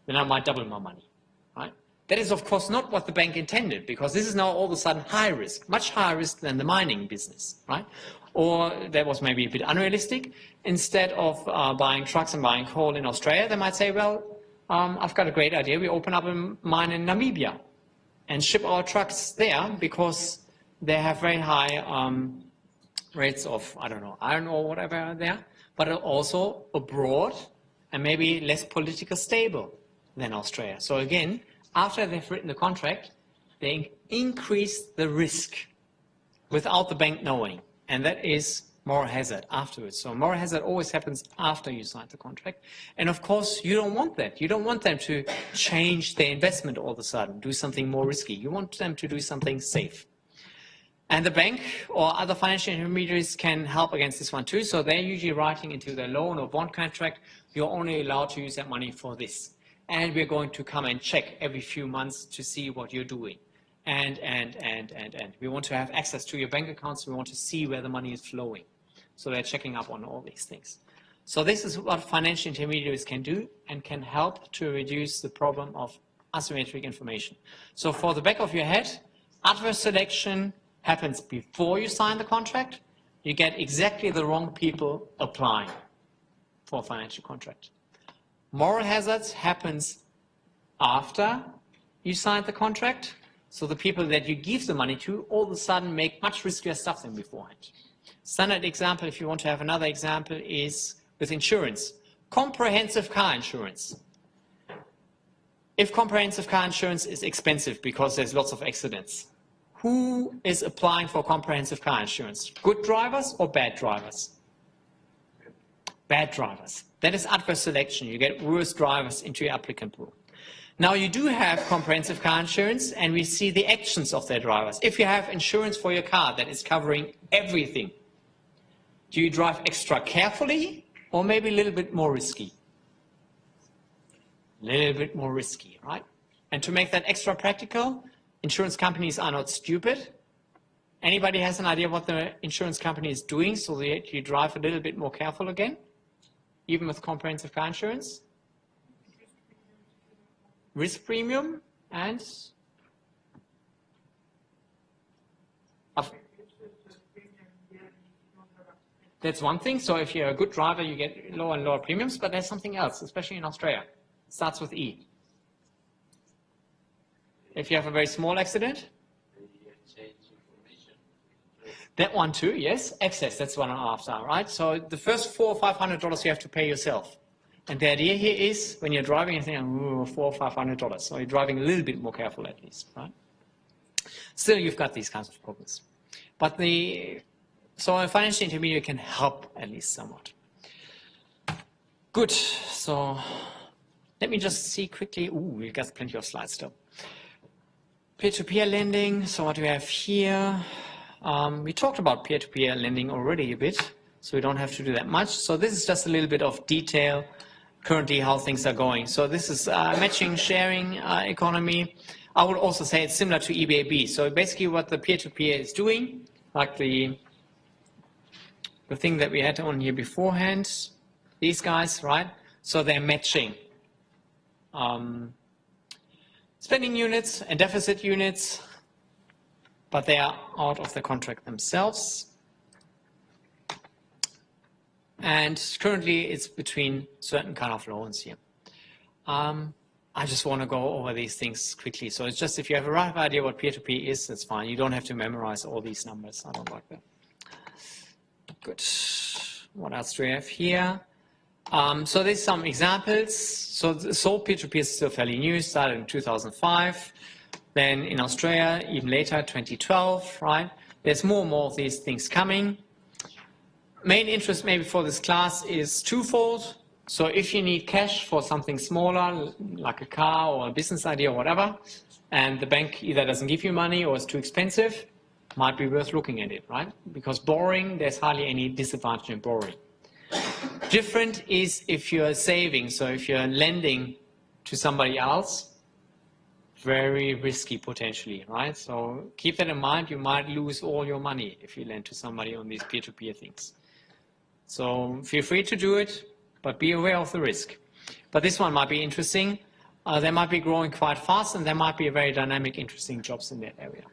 Then I might double my money, right? That is, of course, not what the bank intended, because this is now all of a sudden high risk, much higher risk than the mining business, right? Or that was maybe a bit unrealistic. Instead of buying trucks and buying coal in Australia, they might say, well, I've got a great idea. We open up a mine in Namibia and ship our trucks there because they have very high rates of, I don't know, iron ore or whatever there, but also abroad and maybe less politically stable than Australia. So again, after they've written the contract, they increase the risk without the bank knowing. And that is moral hazard afterwards. So moral hazard always happens after you sign the contract. And of course, you don't want that. You don't want them to change their investment all of a sudden, do something more risky. You want them to do something safe. And the bank or other financial intermediaries can help against this one too. So they're usually writing into their loan or bond contract, you're only allowed to use that money for this. And we're going to come and check every few months to see what you're doing. And. We want to have access to your bank accounts. We want to see where the money is flowing. So they're checking up on all these things. So this is what financial intermediaries can do and can help to reduce the problem of asymmetric information. So for the back of your head, adverse selection happens before you sign the contract. You get exactly the wrong people applying for a financial contract. Moral hazards happens after you signed the contract. So the people that you give the money to all of a sudden make much riskier stuff than beforehand. Standard example, if you want to have another example, is with insurance. Comprehensive car insurance. If comprehensive car insurance is expensive because there's lots of accidents, who is applying for comprehensive car insurance? Good drivers or bad drivers? Bad drivers. That is adverse selection. You get worse drivers into your applicant pool. Now you do have comprehensive car insurance, and we see the actions of their drivers. If you have insurance for your car that is covering everything, do you drive extra carefully or maybe a little bit more risky? A little bit more risky, right? And to make that extra practical, insurance companies are not stupid. Anybody has an idea what the insurance company is doing so that you drive a little bit more careful again, even with comprehensive car insurance? Risk premium and that's one thing. So if you're a good driver, you get lower and lower premiums, but there's something else, especially in Australia. It starts with E. If you have a very small accident, that one too, yes. Excess, that's one after, right? So the first $400 or $500 you have to pay yourself. And the idea here is when you're driving, you think, oh, $400 or $500. So you're driving a little bit more careful at least, right? Still, you've got these kinds of problems. But so a financial intermediary can help at least somewhat. Good. So let me just see quickly. Ooh, we've got plenty of slides still. Peer-to-peer lending. So what do we have here? We talked about peer-to-peer lending already a bit, so we don't have to do that much. So this is just a little bit of detail currently how things are going. So this is matching sharing economy. I would also say it's similar to EBAB. So basically what the peer-to-peer is doing, like the thing that we had on here beforehand, these guys, right? So they're matching spending units and deficit units, but they are out of the contract themselves. And currently it's between certain kind of loans here. I just want to go over these things quickly. So it's just if you have a rough idea what peer-to-peer is, that's fine. You don't have to memorize all these numbers. I don't like that. Good. What else do we have here? So there's some examples. So the sole peer-to-peer is still fairly new, started in 2005. Then in Australia, even later, 2012, right? There's more and more of these things coming. Main interest maybe for this class is twofold. So if you need cash for something smaller, like a car or a business idea or whatever, and the bank either doesn't give you money or it's too expensive, might be worth looking at it, right? Because borrowing, there's hardly any disadvantage in borrowing. Different is if you're saving. So if you're lending to somebody else, very risky potentially, right? So keep that in mind. You might lose all your money if you lend to somebody on these peer-to-peer things. So feel free to do it, but be aware of the risk. But this one might be interesting. They might be growing quite fast, and there might be very dynamic, interesting jobs in that area.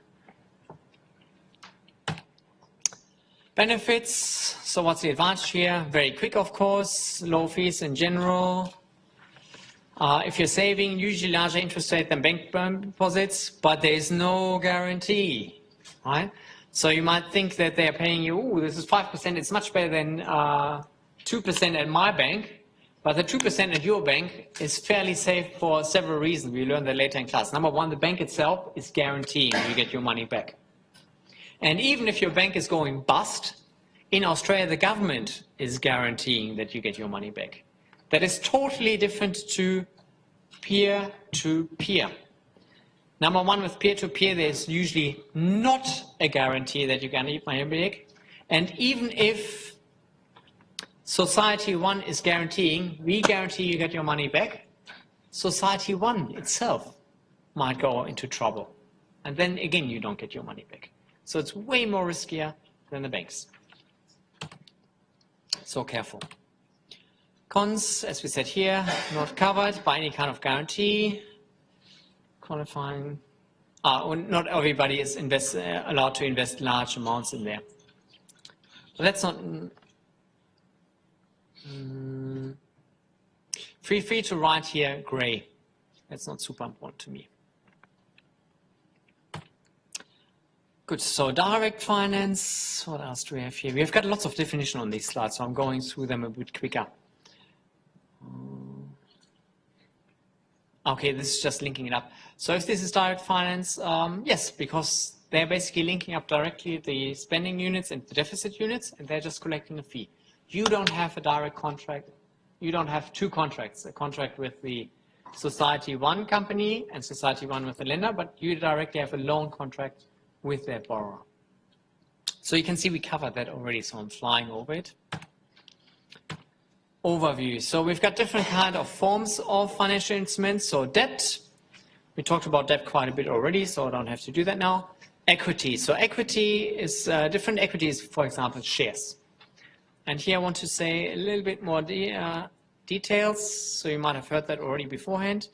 Benefits. So what's the advantage here? Very quick, of course. Low fees in general. If you're saving, usually larger interest rate than bank deposits, but there is no guarantee, right? So you might think that they're paying you, oh, this is 5%, it's much better than 2% at my bank, but the 2% at your bank is fairly safe for several reasons. We learned that later in class. Number one, the bank itself is guaranteeing you get your money back. And even if your bank is going bust, in Australia, the government is guaranteeing that you get your money back. That is totally different to peer-to-peer. Number one, with peer-to-peer, there's usually not a guarantee that you can get money back. And even if Society 1 is guaranteeing, we guarantee you get your money back, Society 1 itself might go into trouble. And then again, you don't get your money back. So it's way more riskier than the banks. So careful. Cons, as we said here, not covered by any kind of guarantee. Qualifying. Not everybody is allowed to invest large amounts in there. But that's not. Feel free to write here gray. That's not super important to me. Good, so direct finance. What else do we have here? We've got lots of definition on these slides, so I'm going through them a bit quicker. Okay, this is just linking it up. So if this is direct finance, yes, because they're basically linking up directly the spending units and the deficit units, and they're just collecting a fee. You don't have a direct contract. You don't have two contracts, a contract with the Society 1 company and Society 1 with the lender, but you directly have a loan contract with that borrower. So you can see we covered that already, so I'm flying over it. Overview. So we've got different kind of forms of financial instruments. So debt, we talked about debt quite a bit already, so I don't have to do that now. Equity. So equity is different equities, for example, shares. And here I want to say a little bit more details. So you might have heard that already beforehand.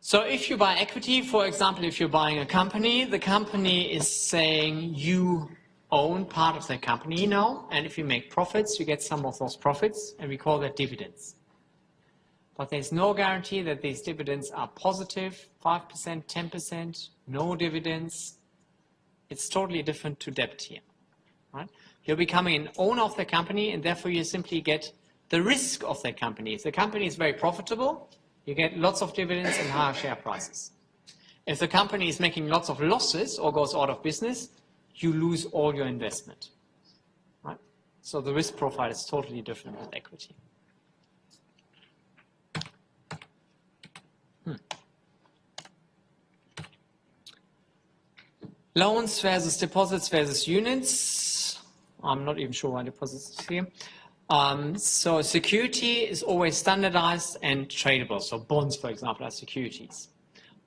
So if you buy equity, for example, if you're buying a company, the company is saying you own part of the company now, and if you make profits, you get some of those profits, and we call that dividends. But there's no guarantee that these dividends are positive, 5%, 10%, no dividends. It's totally different to debt here, right? You're becoming an owner of the company, and therefore you simply get the risk of that company. If the company is very profitable, you get lots of dividends and higher share prices. If the company is making lots of losses or goes out of business, you lose all your investment, right? So the risk profile is totally different with equity. Loans versus deposits versus units. I'm not even sure why deposits is here. So security is always standardized and tradable. So bonds, for example, are securities.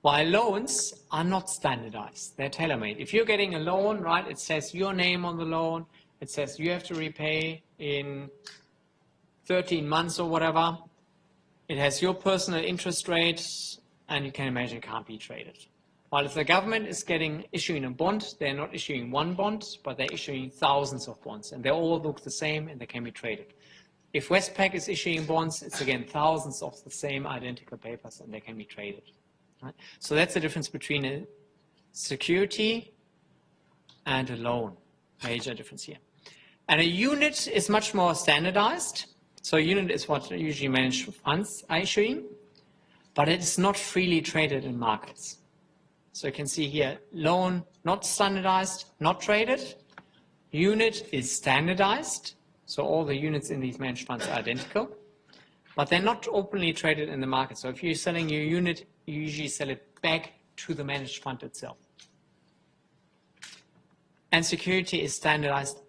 While loans are not standardized, they're tailor-made. If you're getting a loan, right, it says your name on the loan, it says you have to repay in 13 months or whatever. It has your personal interest rate, and you can imagine it can't be traded. While if the government is issuing a bond, they're not issuing one bond, but they're issuing thousands of bonds, and they all look the same and they can be traded. If Westpac is issuing bonds, it's again thousands of the same identical papers, and they can be traded. Right? So that's the difference between a security and a loan. Major difference here. And a unit is much more standardized. So a unit is what usually managed funds are issuing, but it is not freely traded in markets. So you can see here, loan not standardized, not traded. Unit is standardized. So all the units in these managed funds are identical, but they're not openly traded in the market. So if you're selling your unit, you usually sell it back to the managed fund itself. And security is standardized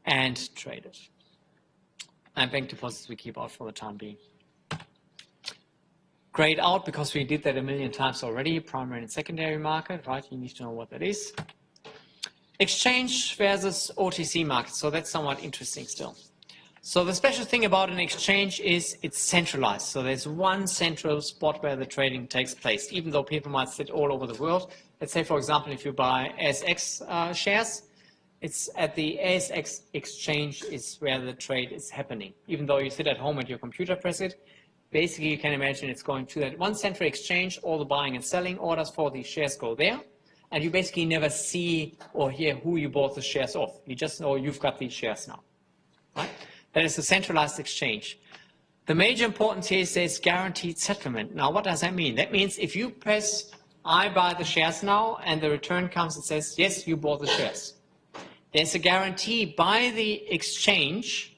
and traded. And bank deposits we keep out for the time being. Grayed out because we did that a million times already, primary and secondary market, right? You need to know what that is. Exchange versus OTC market. So that's somewhat interesting still. So the special thing about an exchange is it's centralized. So there's one central spot where the trading takes place, even though people might sit all over the world. Let's say, for example, if you buy ASX shares, it's at the ASX exchange is where the trade is happening. Even though you sit at home at your computer, press it, basically you can imagine it's going to that one central exchange, all the buying and selling orders for these shares go there. And you basically never see or hear who you bought the shares of. You just know you've got these shares now, right? That is a centralized exchange. The major importance here is there's guaranteed settlement. Now, what does that mean? That means if you press, I buy the shares now, and the return comes and says, yes, you bought the shares. There's a guarantee by the exchange,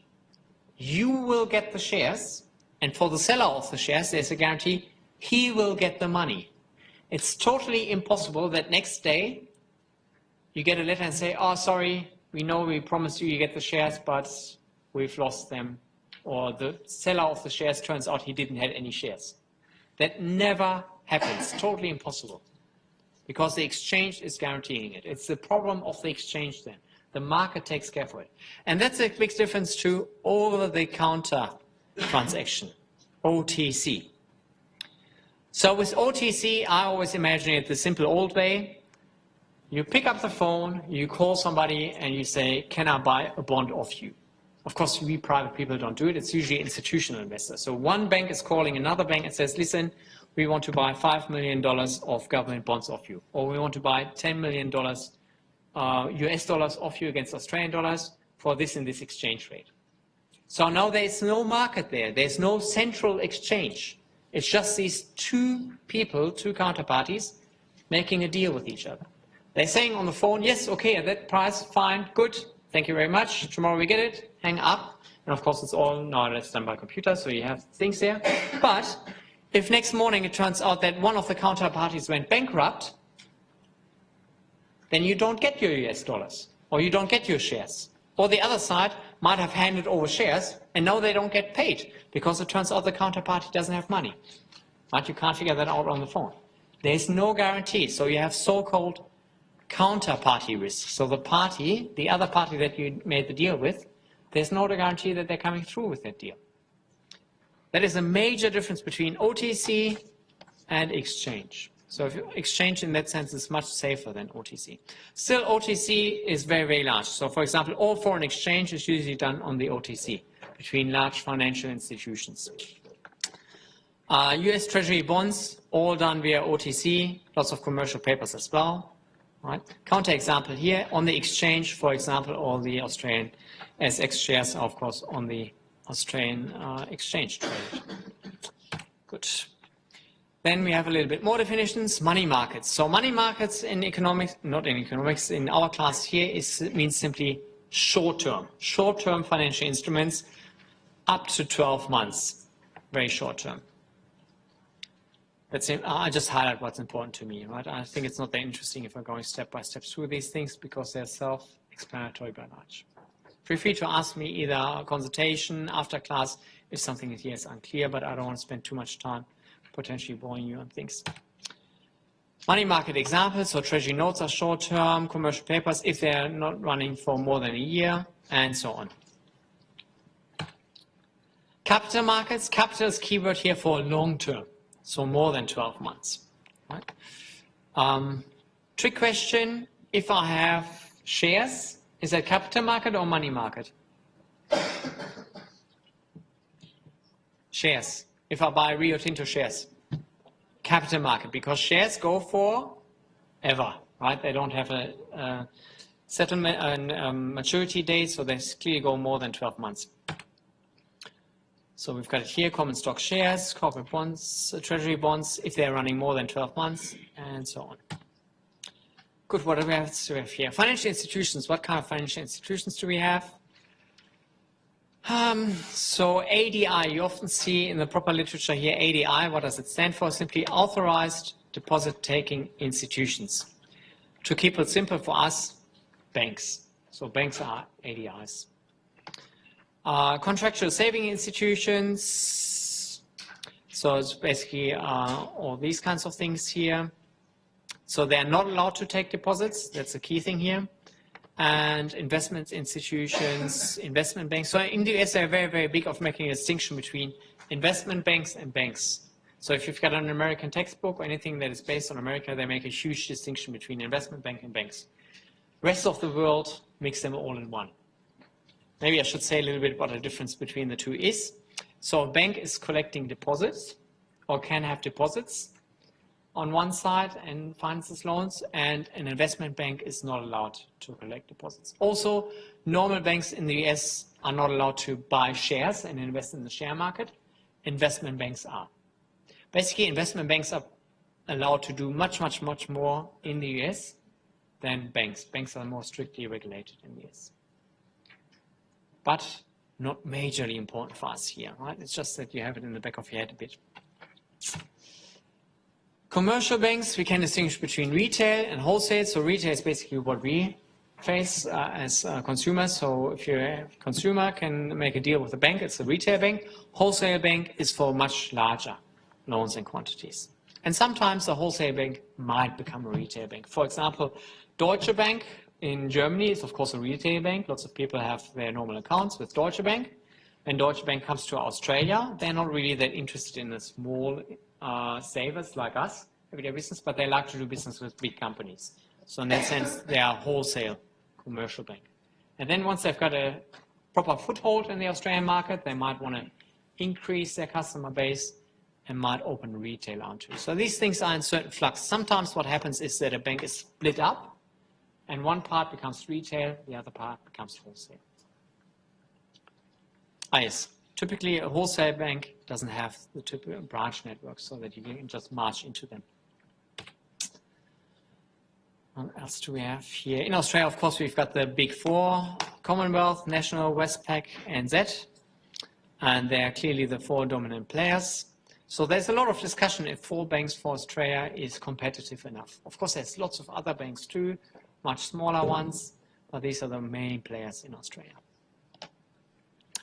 you will get the shares, and for the seller of the shares, there's a guarantee he will get the money. It's totally impossible that next day you get a letter and say, oh, sorry, we know we promised you get the shares, but we've lost them. Or the seller of the shares turns out he didn't have any shares. That never happens. Totally impossible. Because the exchange is guaranteeing it. It's the problem of the exchange then. The market takes care for it. And that's a big difference to over-the-counter transaction, OTC. So with OTC, I always imagine it the simple old way. You pick up the phone, you call somebody, and you say, can I buy a bond of you? Of course, we private people don't do it. It's usually institutional investors. So one bank is calling another bank and says, listen, we want to buy $5 million of government bonds of you. Or we want to buy $10 million US dollars of you against Australian dollars for this and this exchange rate. So now there's no market there. There's no central exchange. It's just these two people, two counterparties, making a deal with each other. They're saying on the phone, yes, okay, at that price, fine, good, thank you very much, tomorrow we get it, hang up. And of course, it's all nowadays done by computer, so you have things there. But If next morning it turns out that one of the counterparties went bankrupt, then you don't get your US dollars, or you don't get your shares. Or the other side might have handed over shares, and now they don't get paid, because it turns out the counterparty doesn't have money. But you can't figure that out on the phone. There's no guarantee, so you have so-called counterparty risk. So the other party that you made the deal with, there's no guarantee that they're coming through with that deal. That is a major difference between OTC and exchange. So if exchange in that sense is much safer than OTC. Still, OTC is very, very large. So for example, all foreign exchange is usually done on the OTC between large financial institutions. US Treasury bonds, all done via OTC, lots of commercial papers as well. Right? Counter example here, on the exchange, for example, all the Australian SX shares are, of course, on the Australian exchange trade. Good. Then we have a little bit more definitions. Money markets. So money markets in economics, not in economics, in our class here means simply short-term financial instruments up to 12 months, very short-term. I just highlight what's important to me, right? I think it's not that interesting if we're going step by step through these things because they're self-explanatory by large. Feel free to ask me either a consultation after class if something here is unclear, but I don't want to spend too much time potentially boring you on things. Money market examples, so treasury notes are short-term, commercial papers if they're not running for more than a year, and so on. Capital markets, capital is keyword here for long-term, so more than 12 months. Right? Trick question, if I have shares, is that capital market or money market? Shares. If I buy Rio Tinto shares, capital market, because shares go for ever, right? They don't have a settlement and maturity date, so they clearly go more than 12 months. So we've got it here, common stock shares, corporate bonds, treasury bonds, if they're running more than 12 months, and so on. Good, what do we have here? Financial institutions, what kind of financial institutions do we have? So ADI, you often see in the proper literature here, ADI, what does it stand for? Simply authorized deposit-taking institutions. To keep it simple for us, banks. So banks are ADIs. Contractual saving institutions. So it's basically all these kinds of things here. So they are not allowed to take deposits. That's the key thing here. And investment institutions, investment banks. So in the US, they're very, very big of making a distinction between investment banks and banks. So if you've got an American textbook or anything that is based on America, they make a huge distinction between investment bank and banks. Rest of the world mix them all in one. Maybe I should say a little bit what the difference between the two is. So a bank is collecting deposits or can have deposits on one side and finances loans, and an investment bank is not allowed to collect deposits. Also, normal banks in the US are not allowed to buy shares and invest in the share market. Investment banks are. Basically, investment banks are allowed to do much, much, much more in the US than banks. Banks are more strictly regulated in the US. But not majorly important for us here, right? It's just that you have it in the back of your head a bit. Commercial banks, we can distinguish between retail and wholesale. So retail is basically what we face as consumers. So if you're a consumer can make a deal with a bank, it's a retail bank. Wholesale bank is for much larger loans and quantities. And sometimes a wholesale bank might become a retail bank. For example, Deutsche Bank in Germany is of course a retail bank. Lots of people have their normal accounts with Deutsche Bank. When Deutsche Bank comes to Australia, they're not really that interested in the small savers like us, everyday business, but they like to do business with big companies. So in that sense, they are wholesale commercial bank. And then once they've got a proper foothold in the Australian market, they might want to increase their customer base and might open retail onto. So these things are in certain flux. Sometimes what happens is that a bank is split up and one part becomes retail, the other part becomes wholesale. Yes. Typically, a wholesale bank doesn't have the typical branch network so that you can just march into them. What else do we have here? In Australia, of course, we've got the big four, Commonwealth, National, Westpac, and Z. And they are clearly the four dominant players. So there's a lot of discussion if 4 banks for Australia is competitive enough. Of course, there's lots of other banks too, much smaller ones, but these are the main players in Australia.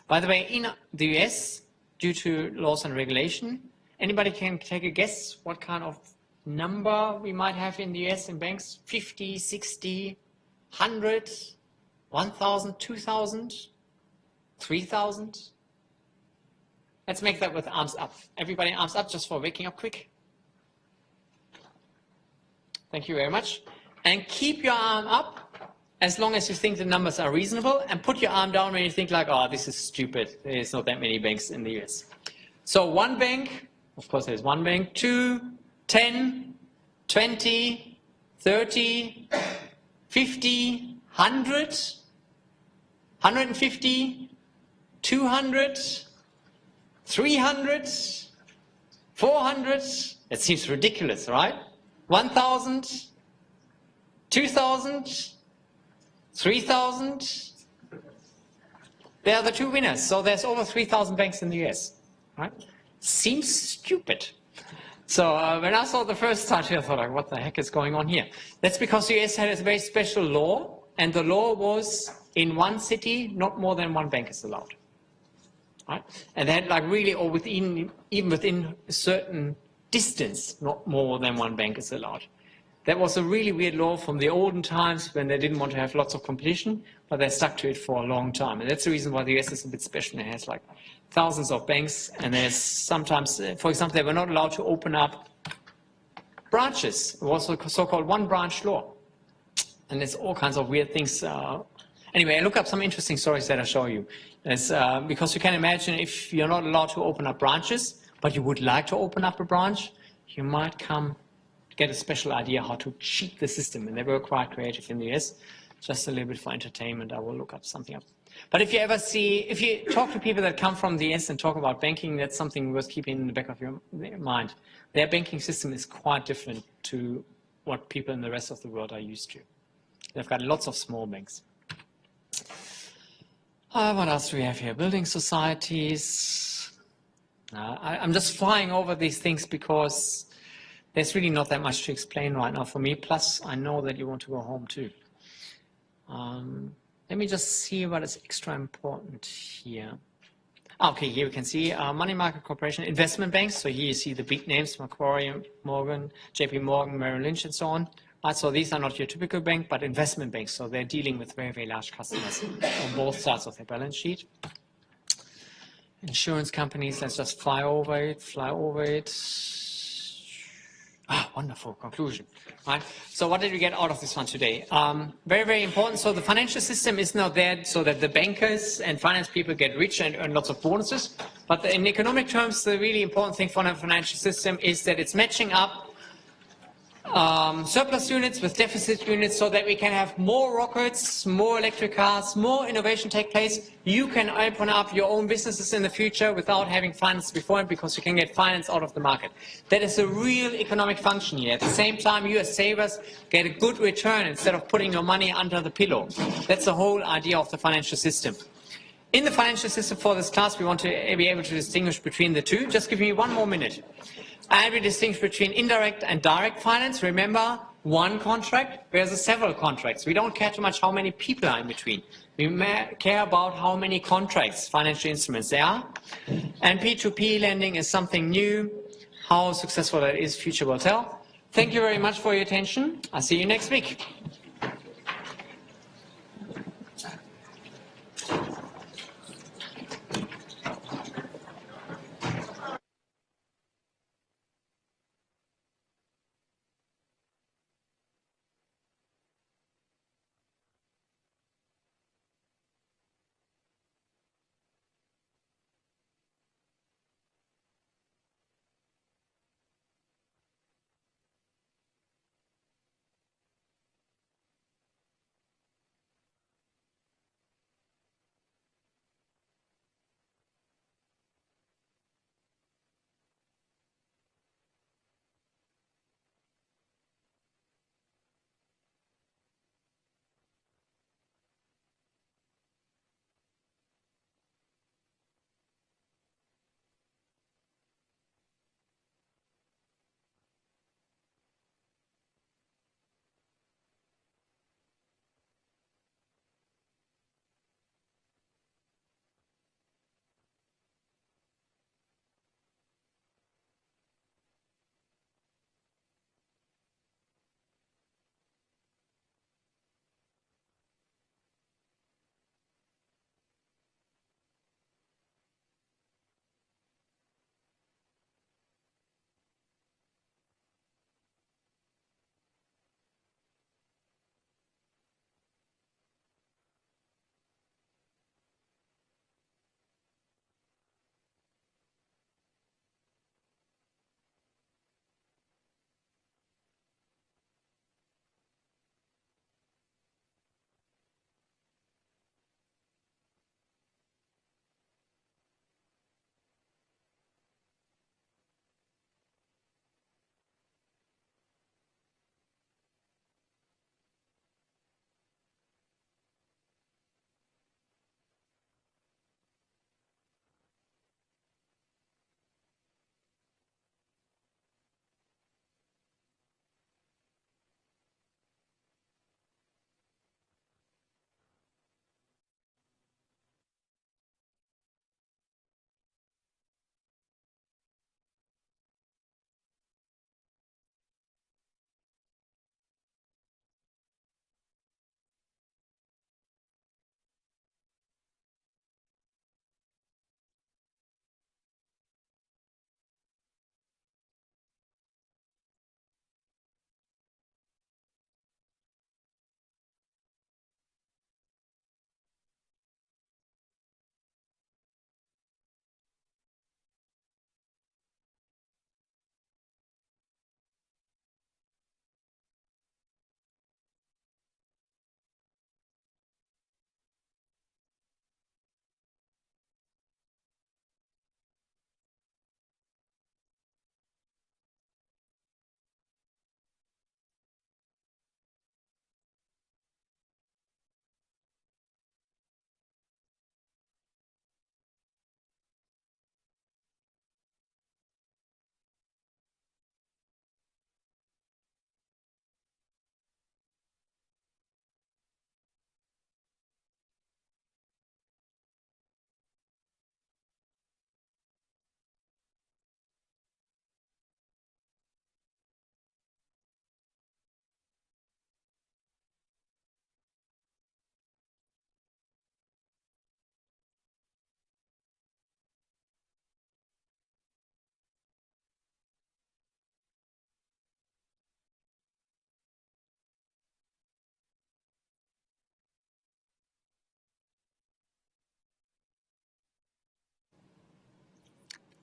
By the way, in the US, due to laws and regulation, anybody can take a guess what kind of number we might have in the US in banks? 50, 60, 100, 1,000, 2,000, 3,000? Let's make that with arms up. Everybody arms up just for waking up quick. Thank you very much. And keep your arm up as long as you think the numbers are reasonable, and put your arm down when you think like, oh, this is stupid. There's not that many banks in the US. So 1 bank, of course there's 1 bank, 2, 10, 20, 30, 50, 100, 150, 200, 300, 400. It seems ridiculous, right? 1,000, 2,000, 3,000. They are the 2 winners. So there's over 3,000 banks in the US. Right? Seems stupid. So when I saw the first study, I thought, like, what the heck is going on here? That's because the US had a very special law, and the law was in 1 city, not more than 1 bank is allowed. Right? And they had like really, or even within a certain distance, not more than 1 bank is allowed. That was a really weird law from the olden times when they didn't want to have lots of competition, but they stuck to it for a long time. And that's the reason why the US is a bit special. It has like thousands of banks, and there's sometimes, for example, they were not allowed to open up branches. It was a so-called 1 branch law. And there's all kinds of weird things. Anyway, I look up some interesting stories that I'll show you. Because you can imagine if you're not allowed to open up branches, but you would like to open up a branch, you might get a special idea how to cheat the system. And they were quite creative in the US. Just a little bit for entertainment, I will look up something up. But if you talk to people that come from the US and talk about banking, that's something worth keeping in the back of your mind. Their banking system is quite different to what people in the rest of the world are used to. They've got lots of small banks. What else do we have here? Building societies. I'm just flying over these things because there's really not that much to explain right now for me. Plus, I know that you want to go home too. Let me just see what is extra important here. Okay, here we can see money market corporation, investment banks. So here you see the big names, Macquarie, Morgan, JP Morgan, Merrill Lynch, and so on. Right, so these are not your typical bank, but investment banks. So they're dealing with very, very large customers on both sides of their balance sheet. Insurance companies, let's just fly over it. Wonderful conclusion. Right. So what did we get out of this one today? Very, very important. So the financial system is not there so that the bankers and finance people get rich and earn lots of bonuses. But in economic terms, the really important thing for the financial system is that it's matching up surplus units with deficit units so that we can have more rockets, more electric cars, more innovation take place. You can open up your own businesses in the future without having finance beforehand because you can get finance out of the market. That is a real economic function here. At the same time, you as savers get a good return instead of putting your money under the pillow. That's the whole idea of the financial system. In the financial system for this class, we want to be able to distinguish between the two. Just give me 1 more minute. And we distinguish between indirect and direct finance. Remember, 1 contract versus several contracts. We don't care too much how many people are in between. We care about how many contracts, financial instruments there are. And P2P lending is something new. How successful that is, future will tell. Thank you very much for your attention. I'll see you next week.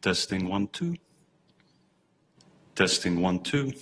Testing 1, 2. Testing 1, 2.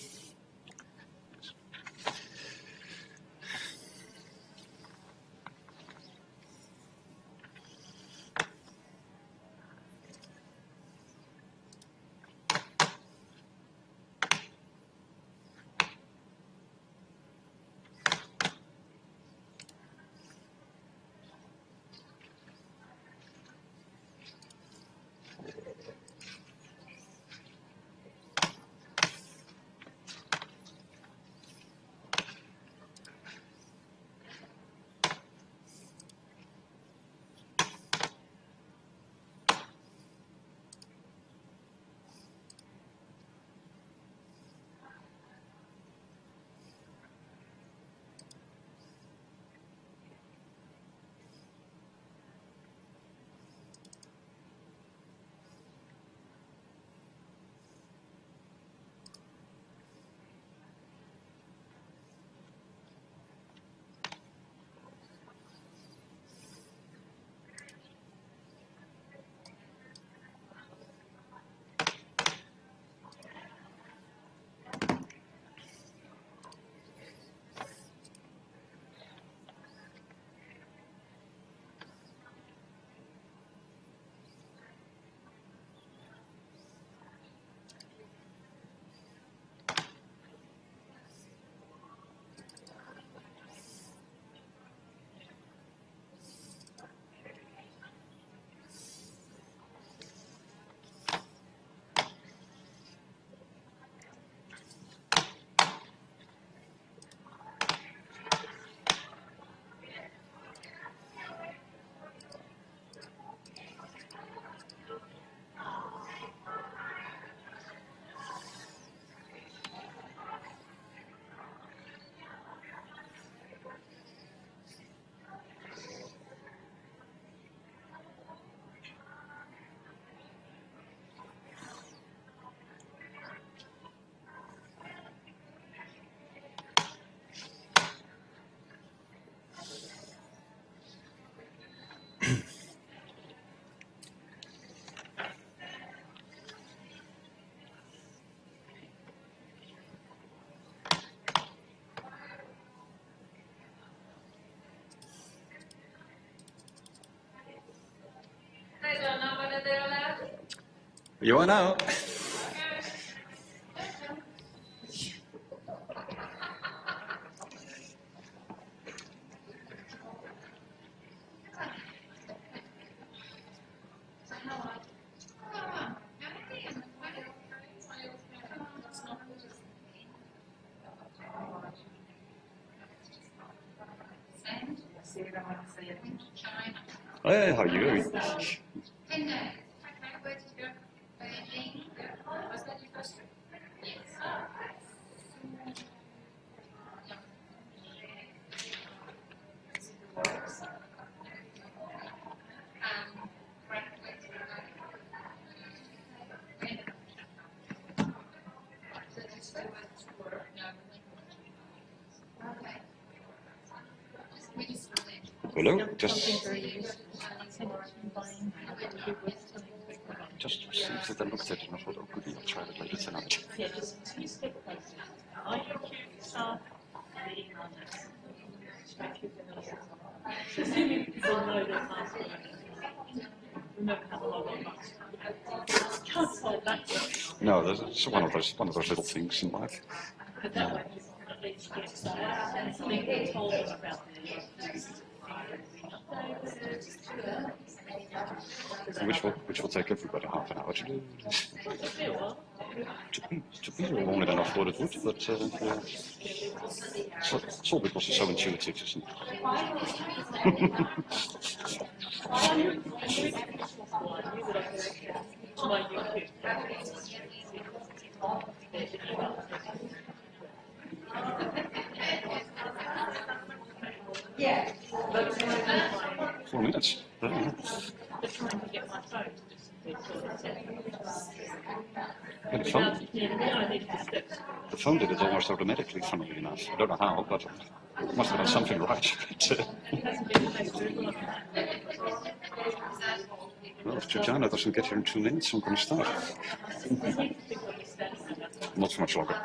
You are now. Hey, how are you doing? Hello, just received it and looked at it and I thought, oh goody, I'll try it later tonight. Yeah, just 2 step closer. Are you staff the email address? Assuming people know their password. Remember how to log on. Can't solve that. No, it's one of those little things in life. But that way, at least get something they told us about Which will take everybody half an hour to do. Took me longer than I thought it would, but yeah. It's all because it's so intuitive, isn't Yeah. 4 minutes. Yeah. And the phone did it almost automatically, funnily enough. I don't know how, but it must have done something right. Well, if Georgiana doesn't get here in 2 minutes, I'm going to start. Not for much longer.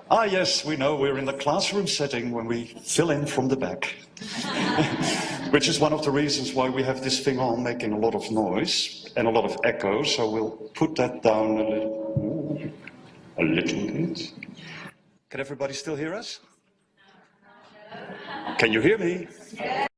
Ah, yes, we know we're in the classroom setting when we fill in from the back. Which is one of the reasons why we have this thing on making a lot of noise and a lot of echo, so we'll put that down a little. A little bit. Can everybody still hear us? Can you hear me?